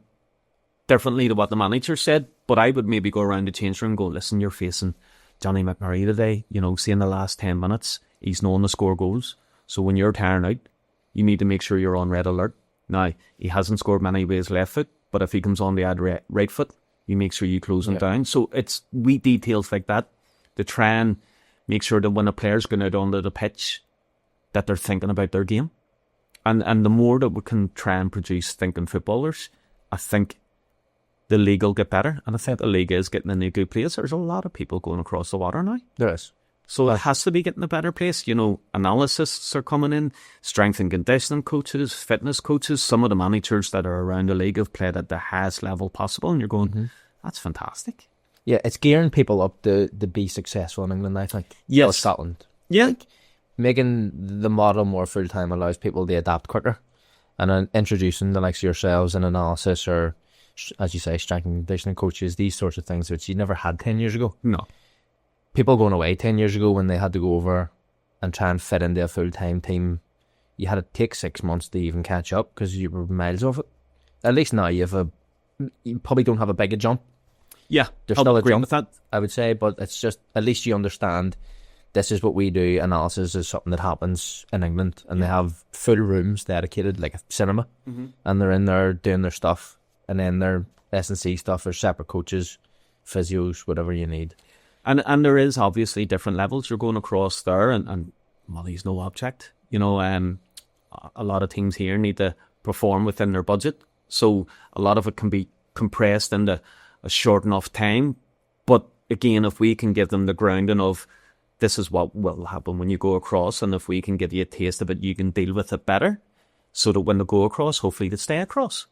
differently to what the manager said, but I would maybe go around the change room and go, listen, you're facing Johnny McMurray today, see, in the last 10 minutes, he's known to score goals. So when you're tiring out, you need to make sure you're on red alert. Now, he hasn't scored many with his left foot, but if he comes on the right foot, you make sure you close him down. So it's wee details like that to try and make sure that when a player's going out onto the pitch, that they're thinking about their game. And the more that we can try and produce thinking footballers, I think the league will get better. And I think the league is getting in a good place. There's a lot of people going across the water now. There is. So it has to be getting a better place. You know, analysts are coming in, strength and conditioning coaches, fitness coaches. Some of the managers that are around the league have played at the highest level possible. And you're going, that's fantastic. Yeah, it's gearing people up to be successful in England, I think. Yes. Or Scotland. Yeah. Like, making the model more full-time allows people to adapt quicker. And then introducing the likes of yourselves in analysis or, as you say, strength and conditioning coaches, these sorts of things which you never had 10 years ago. No. People going away 10 years ago when they had to go over and try and fit into a full-time team, you had to take 6 months to even catch up because you were miles off it. At least now you probably don't have a big jump. Yeah, There's I'll still a agree jump, with that. I would say, but it's just, at least you understand this is what we do. Analysis is something that happens in England, and they have full rooms dedicated, like a cinema, and they're in there doing their stuff, and then their S&C stuff, there's separate coaches, physios, whatever you need. And there is obviously different levels. You're going across there, and money's no object. You know, a lot of teams here need to perform within their budget, so a lot of it can be compressed into a short enough time. But again, if we can give them the grounding of this is what will happen when you go across, and if we can give you a taste of it, you can deal with it better, so that when they go across, hopefully they stay across.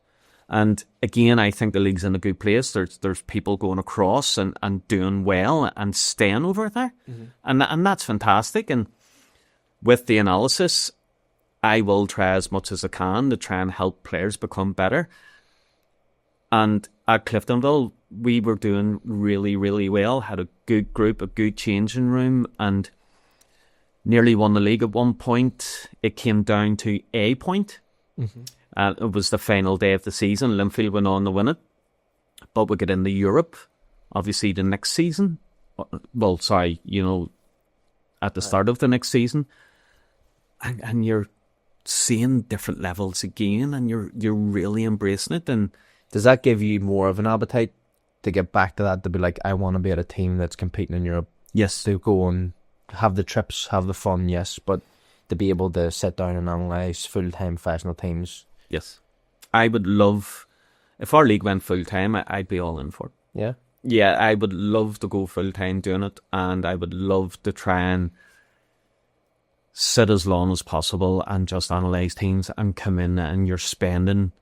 And again, I think the league's in a good place. There's people going across and doing well and staying over there. And that's fantastic. And with the analysis, I will try as much as I can to try and help players become better. And at Cliftonville, we were doing really, really well, had a good group, a good changing room, and nearly won the league at one point. It came down to a point. It was the final day of the season. Linfield went on to win it. But we get into Europe, obviously the next season. Well, sorry, you know, at the start of the next season. And you're seeing different levels again, and you're really embracing it. And does that give you more of an appetite to get back to that, to be like, I want to be at a team that's competing in Europe? Yes. To go and have the trips, have the fun, yes, but to be able to sit down and analyse full-time professional teams. Yes. I would love, if our league went full-time, I'd be all in for it. Yeah? Yeah, I would love to go full-time doing it, and I would love to try and sit as long as possible and just analyse teams and come in, and you're spending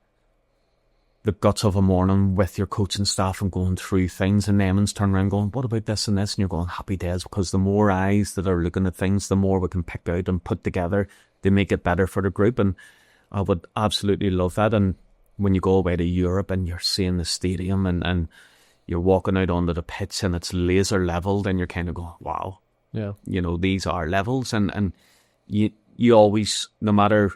the guts of a morning with your coaching staff and going through things, and Emmons turn around going, what about this and this? And you're going, happy days, because the more eyes that are looking at things, the more we can pick out and put together to make it better for the group. And I would absolutely love that. And when you go away to Europe and you're seeing the stadium and you're walking out onto the pitch and it's laser leveled, and you're kind of going, wow, yeah, you know, these are levels. And you always, no matter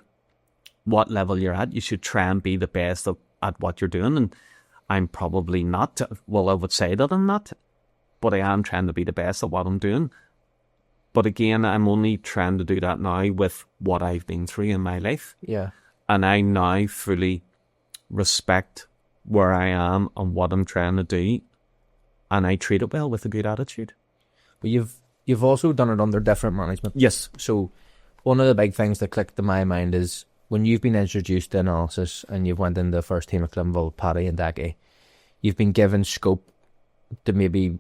what level you're at, you should try and be the best at what you're doing. And I'm probably not, well, I would say that I'm not, but I am trying to be the best at what I'm doing. But again, I'm only trying to do that now with what I've been through in my life. Yeah. And I now fully respect where I am and what I'm trying to do, and I treat it well with a good attitude. But you've also done it under different management. Yes. So one of the big things that clicked in my mind is when you've been introduced to analysis and you've went in the first team of Cliftonville, Paddy and Decky, you've been given scope to maybe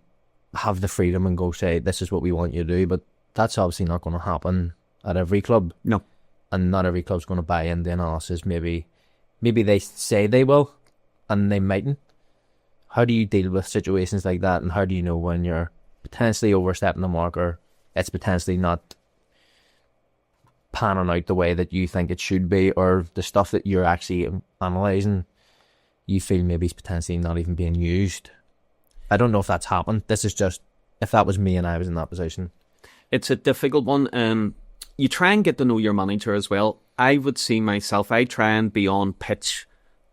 have the freedom and go say, this is what we want you to do, but that's obviously not going to happen at every club. No. And not every club's going to buy into analysis. Maybe they say they will, and they mightn't. How do you deal with situations like that, and how do you know when you're potentially overstepping the mark, or it's potentially not panning out the way that you think it should be, or the stuff that you're actually analysing you feel maybe is potentially not even being used? I don't know if that's happened. This is just, if that was me and I was in that position. It's a difficult one. You try and get to know your manager as well. I would see myself, I try and be on pitch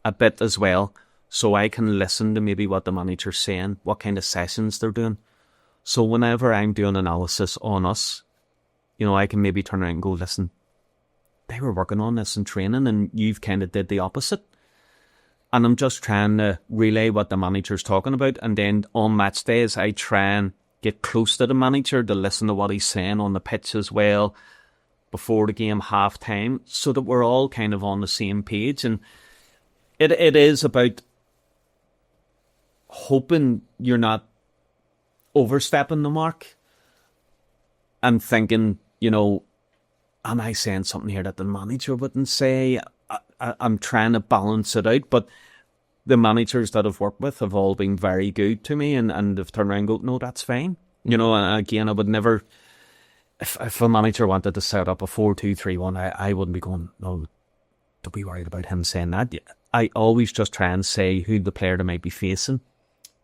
a bit as well, so I can listen to maybe what the manager's saying, what kind of sessions they're doing. So whenever I'm doing analysis on us, you know, I can maybe turn around and go, listen, they were working on this in training and you've kind of did the opposite. And I'm just trying to relay what the manager's talking about. And then on match days, I try and get close to the manager to listen to what he's saying on the pitch as well. before the game, half time, so that we're all kind of on the same page. And it is about hoping you're not overstepping the mark and thinking, you know, am I saying something here that the manager wouldn't say? I'm trying to balance it out, but the managers that I've worked with have all been very good to me, and they've turned around and go, no, that's fine. You know, and again, I would never, if a manager wanted to set up a 4-2-3-1, I wouldn't be going, no, don't be worried about him saying that. I always just try and say who the player they might be facing,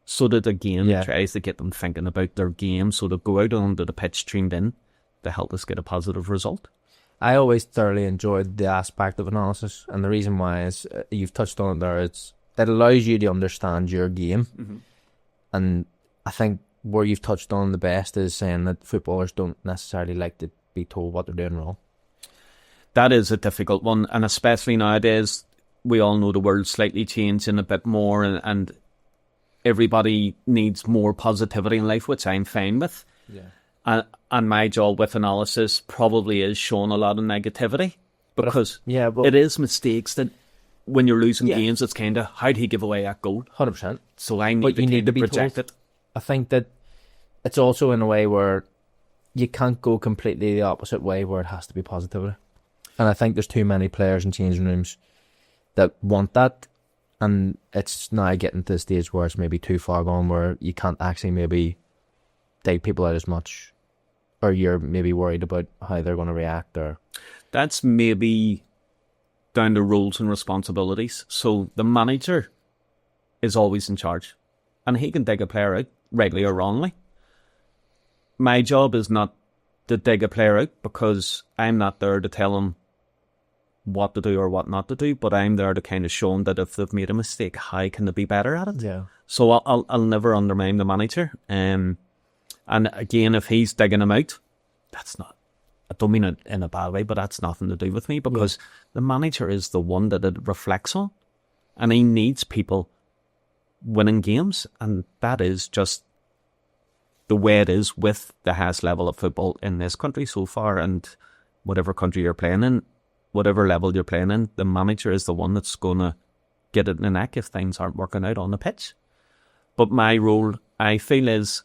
so that again, it tries to get them thinking about their game, so they go out onto the pitch tuned in to help us get a positive result. I always thoroughly enjoyed the aspect of analysis, and the reason why is, you've touched on it there, it allows you to understand your game. Mm-hmm. And I think where you've touched on the best is saying that footballers don't necessarily like to be told what they're doing wrong. That is a difficult one, and especially nowadays, we all know the world's slightly changing a bit more, and everybody needs more positivity in life, which I'm fine with. Yeah. And my job with analysis probably is showing a lot of negativity, because it is mistakes that when you're losing games, it's kind of, how did he give away that goal? 100%. So I need to project it. I think that it's also in a way where you can't go completely the opposite way, where it has to be positivity. And I think there's too many players in changing rooms that want that, and it's now getting to the stage where it's maybe too far gone, where you can't actually maybe dig people out as much, or you're maybe worried about how they're going to react. Or that's maybe down to roles and responsibilities. So the manager is always in charge, and he can dig a player out, rightly or wrongly. My job is not to dig a player out, because I'm not there to tell him what to do or what not to do, but I'm there to kind of show them that if they've made a mistake, how can they be better at it? Yeah. So I'll never undermine the manager. And again, if he's digging him out, that's not, I don't mean it in a bad way, but that's nothing to do with me, because the manager is the one that it reflects on, and he needs people winning games, and that is just the way it is with the highest level of football in this country so far. And whatever country you're playing in, whatever level you're playing in, the manager is the one that's going to get it in the neck if things aren't working out on the pitch. But my role, I feel, is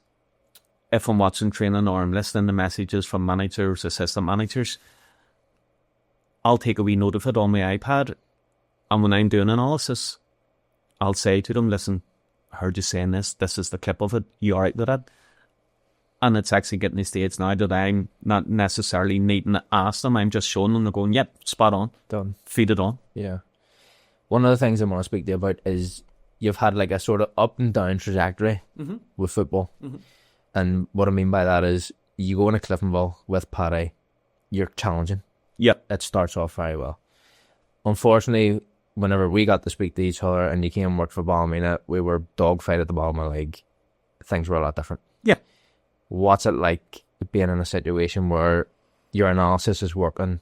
if I'm watching training or I'm listening to messages from managers, assistant managers, I'll take a wee note of it on my iPad, and when I'm doing analysis, I'll say to them, listen, I heard you saying this is the clip of it, you alright with that? And it's actually getting to the stage now that I'm not necessarily needing to ask them. I'm just showing them. They're going, yep, spot on. Done. Feed it on. Yeah. One of the things I want to speak to you about is you've had like a sort of up and down trajectory with football. Mm-hmm. And what I mean by that is you go into Cliftonville with Paddy, you're challenging. Yep. It starts off very well. Unfortunately, whenever we got to speak to each other and you came and worked for Ballymena, we were dogfight at the bottom of the league. Things were a lot different. Yeah. What's it like being in a situation where your analysis is working,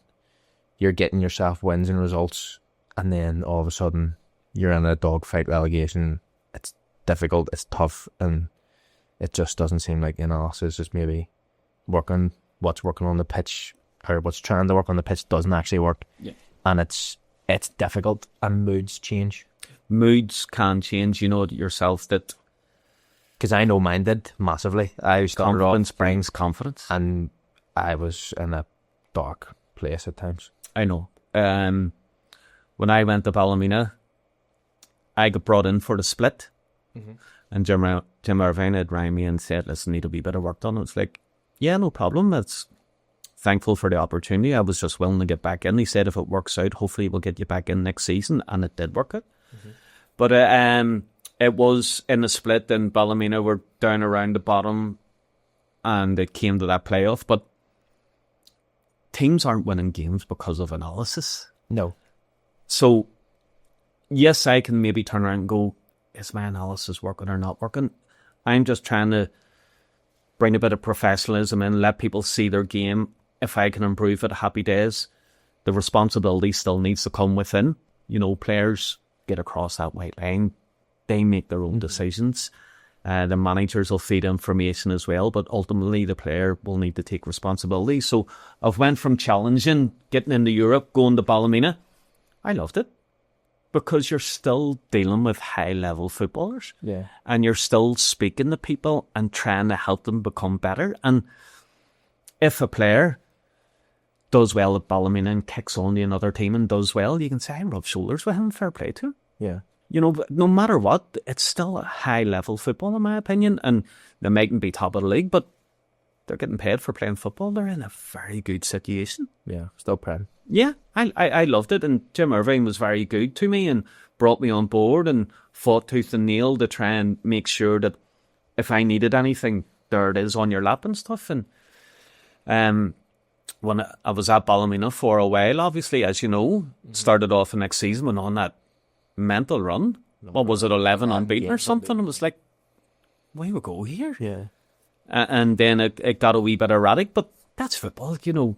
you're getting yourself wins and results, and then all of a sudden you're in a dogfight relegation? It's difficult, it's tough, and it just doesn't seem like the analysis is maybe working. What's working on the pitch, or what's trying to work on the pitch, doesn't actually work. Yeah. And it's difficult, and moods change. Moods can change, you know it yourself, that because I know mine did massively. I started confidence off, brings confidence, and I was in a dark place at times. I know. When I went to Ballymena, I got brought in for the split, and Jim Irvine had rang me and said, listen, need a wee bit of work done. It's like, yeah, no problem. It's thankful for the opportunity. I was just willing to get back in. He said, if it works out, hopefully we'll get you back in next season, and it did work out. But it was in the split, and Ballymena were down around the bottom, and it came to that playoff. But teams aren't winning games because of analysis. No. So, yes, I can maybe turn around and go, is my analysis working or not working? I'm just trying to bring a bit of professionalism in, let people see their game. If I can improve it, happy days. The responsibility still needs to come within. You know, players get across that white line. They make their own decisions. The managers will feed information as well, but ultimately the player will need to take responsibility. So I've went from challenging, getting into Europe, going to Ballymena. I loved it because you're still dealing with high-level footballers. Yeah. And you're still speaking to people and trying to help them become better. And if a player does well at Ballymena and kicks on to another team and does well, you can say, I rub shoulders with him, fair play to him. Yeah. You know, but no matter what, it's still a high-level football, in my opinion, and they mightn't be top of the league, but they're getting paid for playing football. They're in a very good situation. Yeah, still proud. Yeah, I loved it, and Jim Irvine was very good to me and brought me on board and fought tooth and nail to try and make sure that if I needed anything, there it is on your lap and stuff. And when I was at Ballymena for a while, obviously, as you know, started off the next season, went on that mental run. What was it, 11 unbeaten or something? It was like, where we go here? Yeah. And then it got a wee bit erratic, but that's football, you know.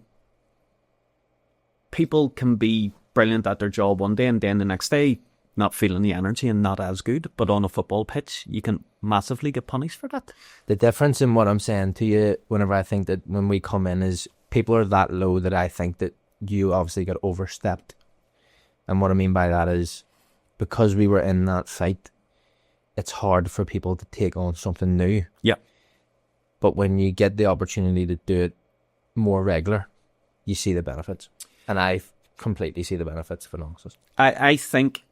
People can be brilliant at their job one day and then the next day not feeling the energy and not as good, but on a football pitch, you can massively get punished for that. The difference in what I'm saying to you whenever I think that when we come in is people are that low that I think that you obviously got overstepped. And what I mean by that is because we were in that fight, it's hard for people to take on something new. Yeah. But when you get the opportunity to do it more regular, you see the benefits. And I completely see the benefits of analysis. I think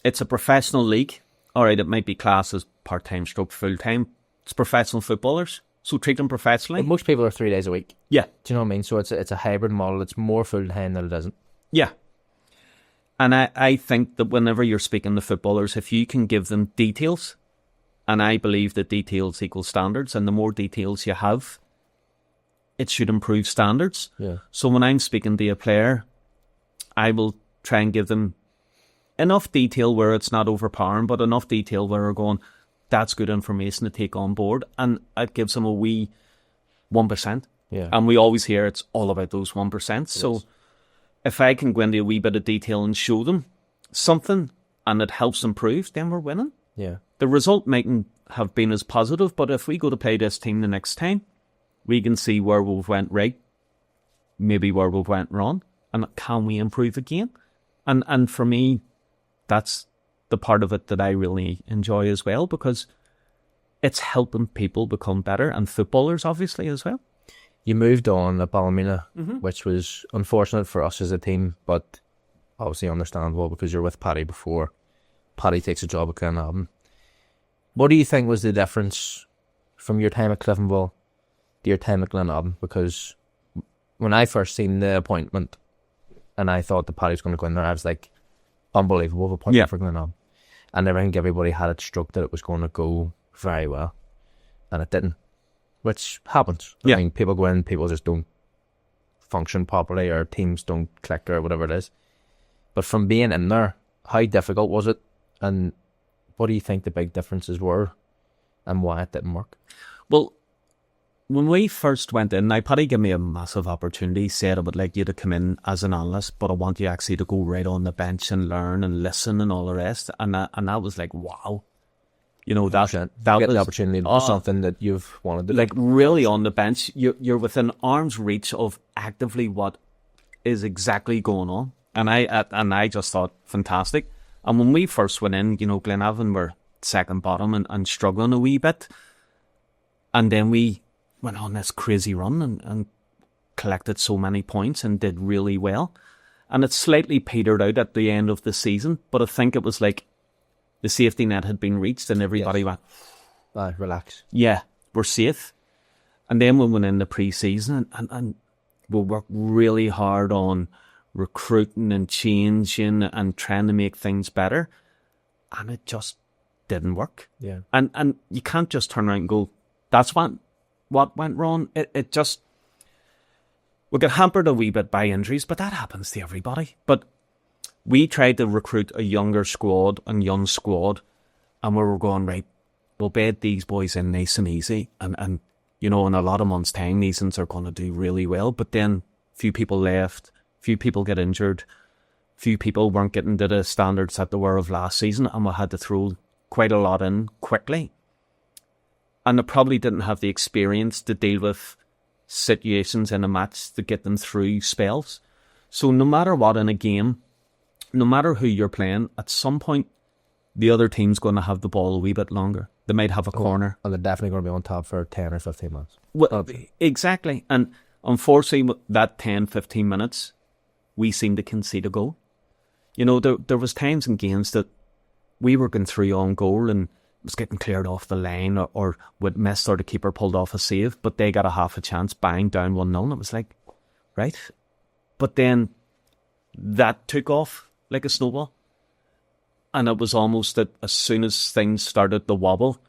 it's a professional league. All right, it might be classed as part-time stroke full-time. It's professional footballers, so treat them professionally. But most people are 3 days a week. Yeah. Do you know what I mean? So it's a hybrid model. It's more full-time than it isn't. Yeah. And I think that whenever you're speaking to footballers, if you can give them details, and I believe that details equal standards, and the more details you have, it should improve standards. Yeah. So when I'm speaking to a player, I will try and give them enough detail where it's not overpowering, but enough detail where we're going, that's good information to take on board. And it gives them a wee 1%. Yeah. And we always hear it's all about those 1%. Yes. So if I can go into a wee bit of detail and show them something and it helps improve, then we're winning. Yeah. The result mightn't have been as positive, but if we go to play this team the next time, we can see where we've went right, maybe where we've went wrong, and can we improve again? And for me, that's the part of it that I really enjoy as well, because it's helping people become better, and footballers obviously as well. You moved on at Ballymena, which was unfortunate for us as a team, but obviously understandable because you're with Paddy before. Paddy takes a job at Glenavon. What do you think was the difference from your time at Cliftonville to your time at Glenavon? Because when I first seen the appointment and I thought that Paddy was going to go in there, I was like, unbelievable appointment for Glenavon. And I think everybody had it struck that it was going to go very well. And it didn't, which happens. I mean, people go in, people just don't function properly, or teams don't click, or whatever it is. But from being in there, how difficult was it? And what do you think the big differences were and why it didn't work? Well, when we first went in, now Paddy gave me a massive opportunity, said I would like you to come in as an analyst, but I want you actually to go right on the bench and learn and listen and all the rest. And that was like, wow. You know, that get was the opportunity to do something that you've wanted to do. Like really on the bench, you're within arm's reach of actively what is exactly going on. And I just thought, fantastic. And when we first went in, you know, Glenavon were second bottom and struggling a wee bit. And then we went on this crazy run and collected so many points and did really well. And it slightly petered out at the end of the season, but I think it was like the safety net had been reached and everybody went, relax. Yeah, we're safe. And then we went in the pre-season and we worked really hard on recruiting and changing and trying to make things better. And it just didn't work. Yeah. And you can't just turn around and go, that's what went wrong. It just, we got hampered a wee bit by injuries, but that happens to everybody. But we tried to recruit a young squad, and we were going, right, we'll bed these boys in nice and easy. And you know, in a lot of months' time, these ones are going to do really well. But then few people left, few people get injured, few people weren't getting to the standards that they were of last season, and we had to throw quite a lot in quickly. and they probably didn't have the experience to deal with situations in a match to get them through spells. So no matter what in a game, no matter who you're playing, at some point the other team's going to have the ball a wee bit longer. They might have a corner. And they're definitely going to be on top for 10 or 15 minutes. Well, exactly. And unfortunately, that 10, 15 minutes, we seem to concede a goal. You know, there was times in games that we were going through on goal and it was getting cleared off the line, or would miss, or the keeper pulled off a save, but they got a half a chance, bang, down 1-0. And it was like, right. But then that took off like a snowball. And it was almost that as soon as things started to wobble,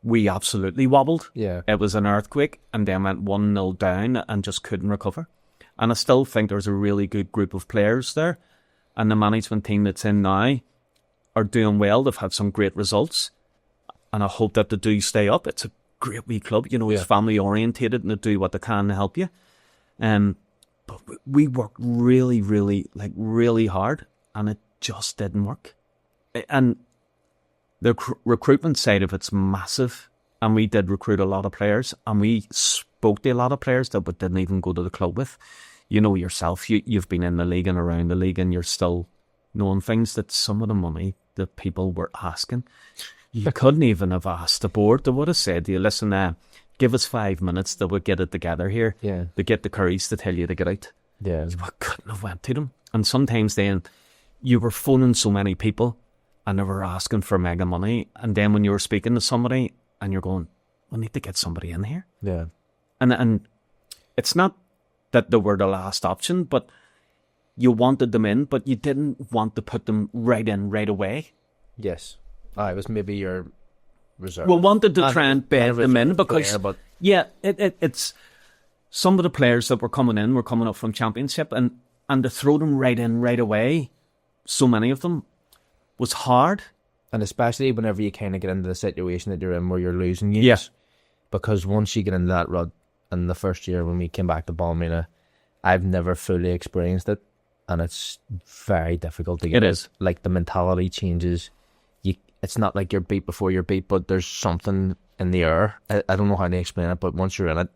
we absolutely wobbled. Yeah. It was an earthquake, and then went 1-0 down and just couldn't recover. And I still think there's a really good group of players there. And the management team that's in now are doing well. They've had some great results. And I hope that they do stay up. It's a great wee club. You know, it's family orientated and they do what they can to help you. But we worked really, really, really hard, and it just didn't work. And the recruitment side of it's massive, and we did recruit a lot of players, and we spoke to a lot of players that we didn't even go to the club with. You know yourself, you've been in the league and around the league, and you're still knowing things that some of the money that people were asking, you couldn't even have asked the board. They would have said to you, listen, give us 5 minutes that we'll get it together here. Yeah. To get the courage to tell you to get out. Yeah. You couldn't have went to them. And sometimes then you were phoning so many people and they were asking for mega money. And then when you were speaking to somebody and you're going, we need to get somebody in here. Yeah. And it's not that they were the last option, but you wanted them in, but you didn't want to put them right in right away. Yes. It was maybe your reserve. We wanted to try and bed them in because, it's some of the players that were coming in were coming up from Championship, and to throw them right in right away, so many of them, was hard. And especially whenever you kind of get into the situation that you're in where you're losing games. Yeah. Because once you get into that rut, and the first year when we came back to Ballymena, I've never fully experienced it, and it's very difficult to get. It is. Like, the mentality changes. It's not like you're beat before you're beat, but there's something in the air. I don't know how to explain it, but once you're in it,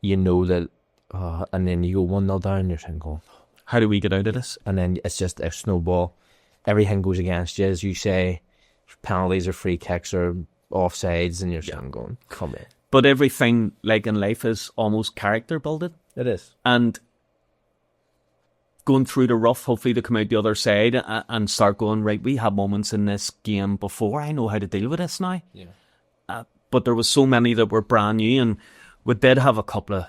you know that, and then you go 1-0 down, you're saying, "Go, how do we get out of this?" And then it's just a snowball. Everything goes against you, as you say, penalties or free kicks or offsides, and you're saying, "Going, come in." But everything, like in life, is almost character building. It is. And going through the rough, hopefully to come out the other side and start going, right, we had moments in this game before, I know how to deal with this now. Yeah. But there was so many that were brand new, and we did have a couple of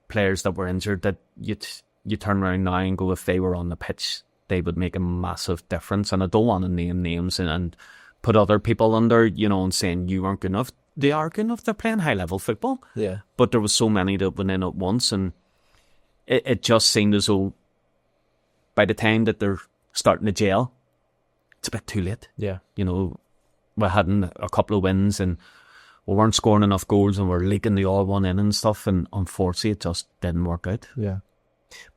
players that were injured that you turn around now and go, if they were on the pitch, they would make a massive difference. And I don't want to name names and put other people under, and saying you weren't good enough. They are good enough. They're playing high-level football. Yeah. But there was so many that went in at once, and it just seemed as though by the time that they're starting to gel, it's a bit too late. Yeah. We hadn't a couple of wins and we weren't scoring enough goals and we're leaking the odd one in and stuff, and unfortunately it just didn't work out. Yeah.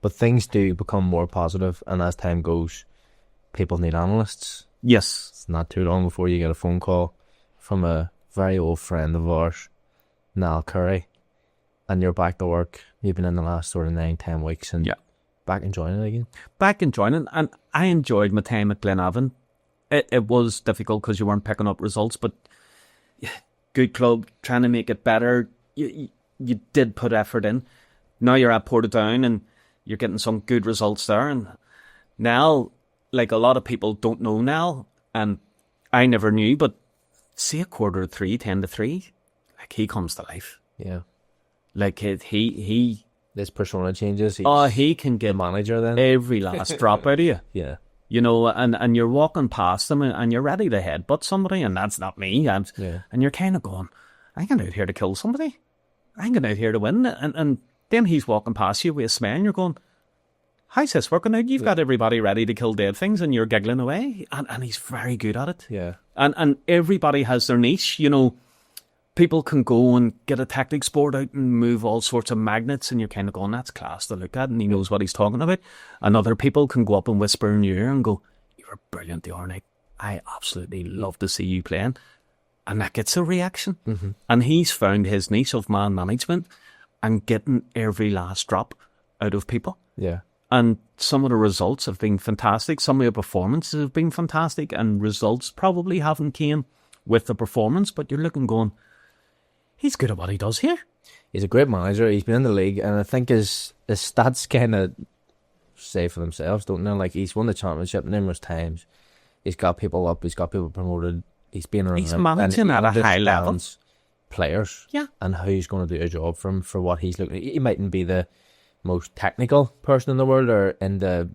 But things do become more positive, and as time goes, people need analysts. Yes. It's not too long before you get a phone call from a very old friend of ours, Niall Curry, and you're back to work. You've been in the last sort of 9-10 weeks and back enjoying it again. Back enjoying it, and I enjoyed my time at Glenavon. It was difficult because you weren't picking up results, but good club, trying to make it better. You did put effort in. Now you're at Portadown and you're getting some good results there. And now, like, a lot of people don't know now, and I never knew, but see a 3:15, 10-3, like, he comes to life. Yeah. Like, he His persona changes. He can get manager then. every last drop out of you. Yeah. And you're walking past them and you're ready to headbutt somebody, and that's not me. And you're kind of going, I'm going out here to kill somebody. I'm going out here to win. And then he's walking past you with a smile and you're going, how's this working out? You've got everybody ready to kill dead things and you're giggling away. And he's very good at it. Yeah. And everybody has their niche. People can go and get a tactics board out and move all sorts of magnets, and you're kind of going, that's class to look at, and he knows what he's talking about. And other people can go up and whisper in your ear and go, you were brilliant the other night. I absolutely love to see you playing. and that gets a reaction. Mm-hmm. And he's found his niche of man management and getting every last drop out of people. Yeah. And some of the results have been fantastic. Some of the performances have been fantastic, and results probably haven't came with the performance, but you're looking going, he's good at what he does here. He's a great manager. He's been in the league, and I think his stats kind of say for themselves, don't they? Like, he's won the championship numerous times. He's got people up. He's got people promoted. He's been around. He's managing at a high level. Players, yeah, and how he's going to do a job for what he's looking. He mightn't be the most technical person in the world, or in the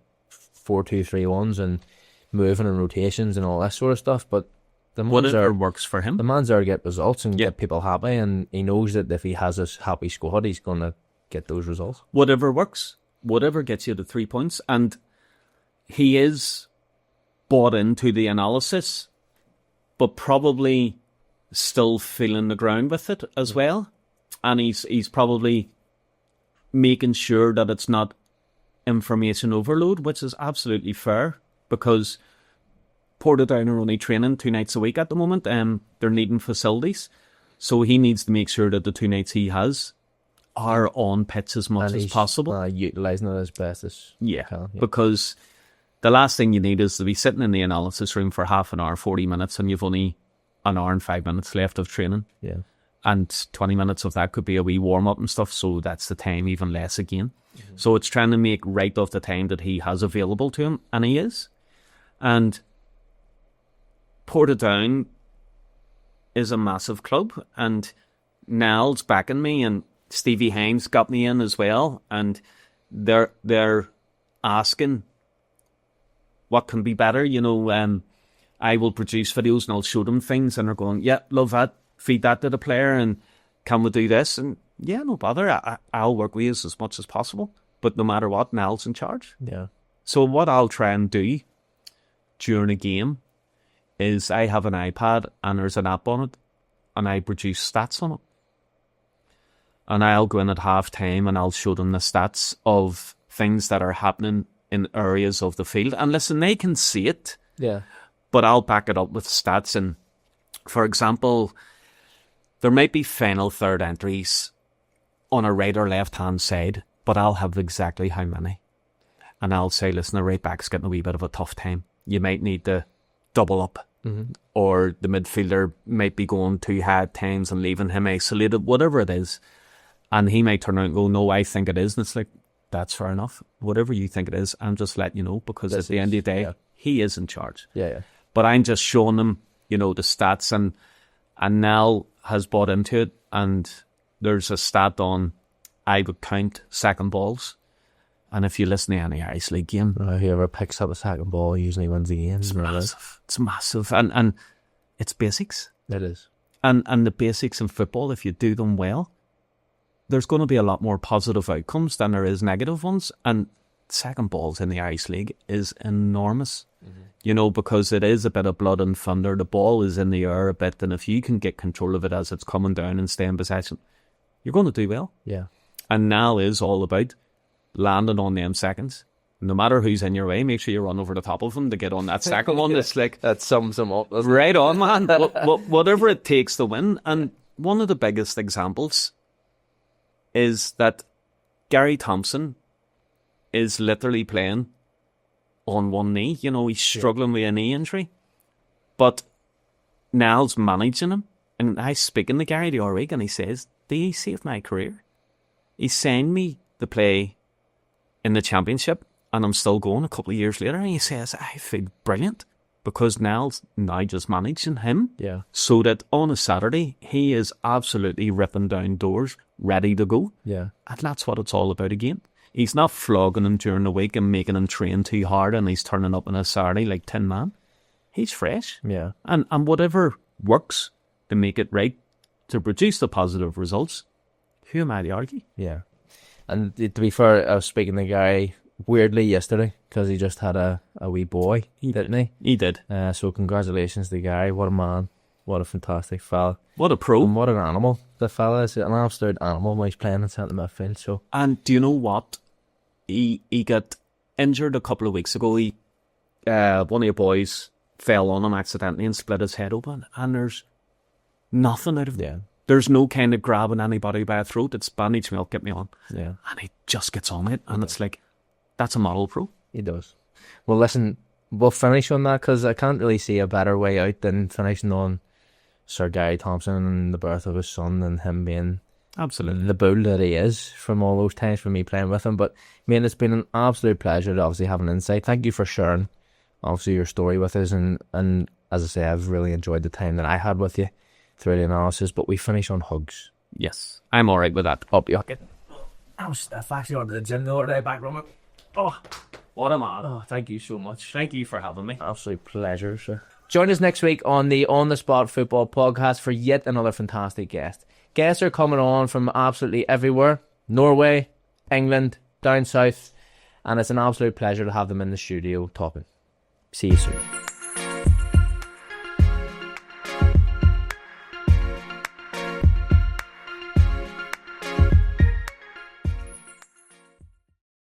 4-2-3-1s and moving and rotations and all that sort of stuff, but the whatever works for him. The man's there to get results and get people happy, and he knows that if he has a happy squad, he's going to get those results. Whatever works, whatever gets you the 3 points, and he is bought into the analysis, but probably still feeling the ground with it as well, and he's probably making sure that it's not information overload, which is absolutely fair, because Portadown are only training 2 nights a week at the moment. They're needing facilities, so he needs to make sure that the 2 nights he has are on pitch as much as possible. Utilising it as best as yeah, can, because the last thing you need is to be sitting in the analysis room for half an hour, 40 minutes, and you've only an hour and 5 minutes left of training. Yeah. And 20 minutes of that could be a wee warm-up and stuff, so that's the time, even less again. Mm-hmm. So it's trying to make right of the time that he has available to him, and he is. And Portadown is a massive club, and Niall's backing me, and Stevie Hines got me in as well, and they're asking what can be better. You know, I will produce videos and I'll show them things, and they're going, yeah, love that, feed that to the player, and can we do this? And yeah, no bother, I'll work with you as much as possible, but no matter what, Niall's in charge. Yeah. So what I'll try and do during a game is I have an iPad and there's an app on it, and I produce stats on it. And I'll go in at half time and I'll show them the stats of things that are happening in areas of the field. And listen, they can see it. Yeah. But I'll back it up with stats. And for example, there might be final third entries on a right or left hand side, but I'll have exactly how many. And I'll say, listen, the right back's getting a wee bit of a tough time. You might need to double up. Mm-hmm. Or the midfielder might be going too high at times and leaving him isolated, whatever it is. And he might turn around and go, no, I think it is. And it's like, that's fair enough. Whatever you think it is, I'm just letting you know, because at the end of the day, he is in charge. Yeah. But I'm just showing them, you know, the stats, and Niall has bought into it. And there's a stat on, I would count second balls. And if you listen to any Irish League game, whoever picks up a second ball usually wins the game. It's massive. It's massive. And it's basics. It is. And the basics in football, if you do them well, there's going to be a lot more positive outcomes than there is negative ones. And second balls in the Irish League is enormous. Mm-hmm. You know, because it is a bit of blood and thunder. The ball is in the air a bit, and if you can get control of it as it's coming down and stay in possession, you're going to do well. Yeah. And Niall is all about landing on them seconds. No matter who's in your way, make sure you run over the top of them to get on that second one. It's like, that sums them up. Right on, man. Whatever it takes to win. And one of the biggest examples is that Gary Thompson is literally playing on one knee. You know, he's struggling with a knee injury. But Niall's managing him. And I speaking to Gary the other week, and he says, he saved my career. He signed me to play in the championship, and I'm still going a couple of years later, and he says, I feel brilliant, because Niall's now just managing him. Yeah. So that on a Saturday, he is absolutely ripping down doors, ready to go. Yeah. And that's what it's all about again. He's not flogging him during the week and making him train too hard, and he's turning up on a Saturday like Tin Man. He's fresh. Yeah. And whatever works to make it right, to produce the positive results, who am I to argue? Yeah. And to be fair, I was speaking to Gary weirdly yesterday, because he just had a wee boy, didn't he? He did. So congratulations to Gary. What a man. What a fantastic fella. What a pro. And what an animal the fella is. An absolute animal when he's playing in centre midfield. So. And do you know what? He got injured a couple of weeks ago. One of your boys fell on him accidentally and split his head open. And there's nothing out of it. Yeah. There's no kind of grabbing anybody by a throat. It's bandage milk, get me on. Yeah. And he just gets on it. And it's like, that's a model pro. He does. Well, listen, we'll finish on that because I can't really see a better way out than finishing on Sir Gary Thompson and the birth of his son and him being Absolutely the bull that he is from all those times for me playing with him. But, I mean, it's been an absolute pleasure to obviously have an insight. Thank you for sharing, obviously, your story with us. And as I say, I've really enjoyed the time that I had with you through the analysis. But we finish on hugs. Yes, I'm all right with that. Up you get. I was stiff actually on the gym the other day back room. Oh, What a man. oh, thank you so much. Thank you for having me. Absolute pleasure, sir. Join us next week on the On The Spot Football Podcast for yet another fantastic guest. Guests are coming on from absolutely everywhere. Norway, England, down south. And it's an absolute pleasure to have them in the studio talking. See you soon.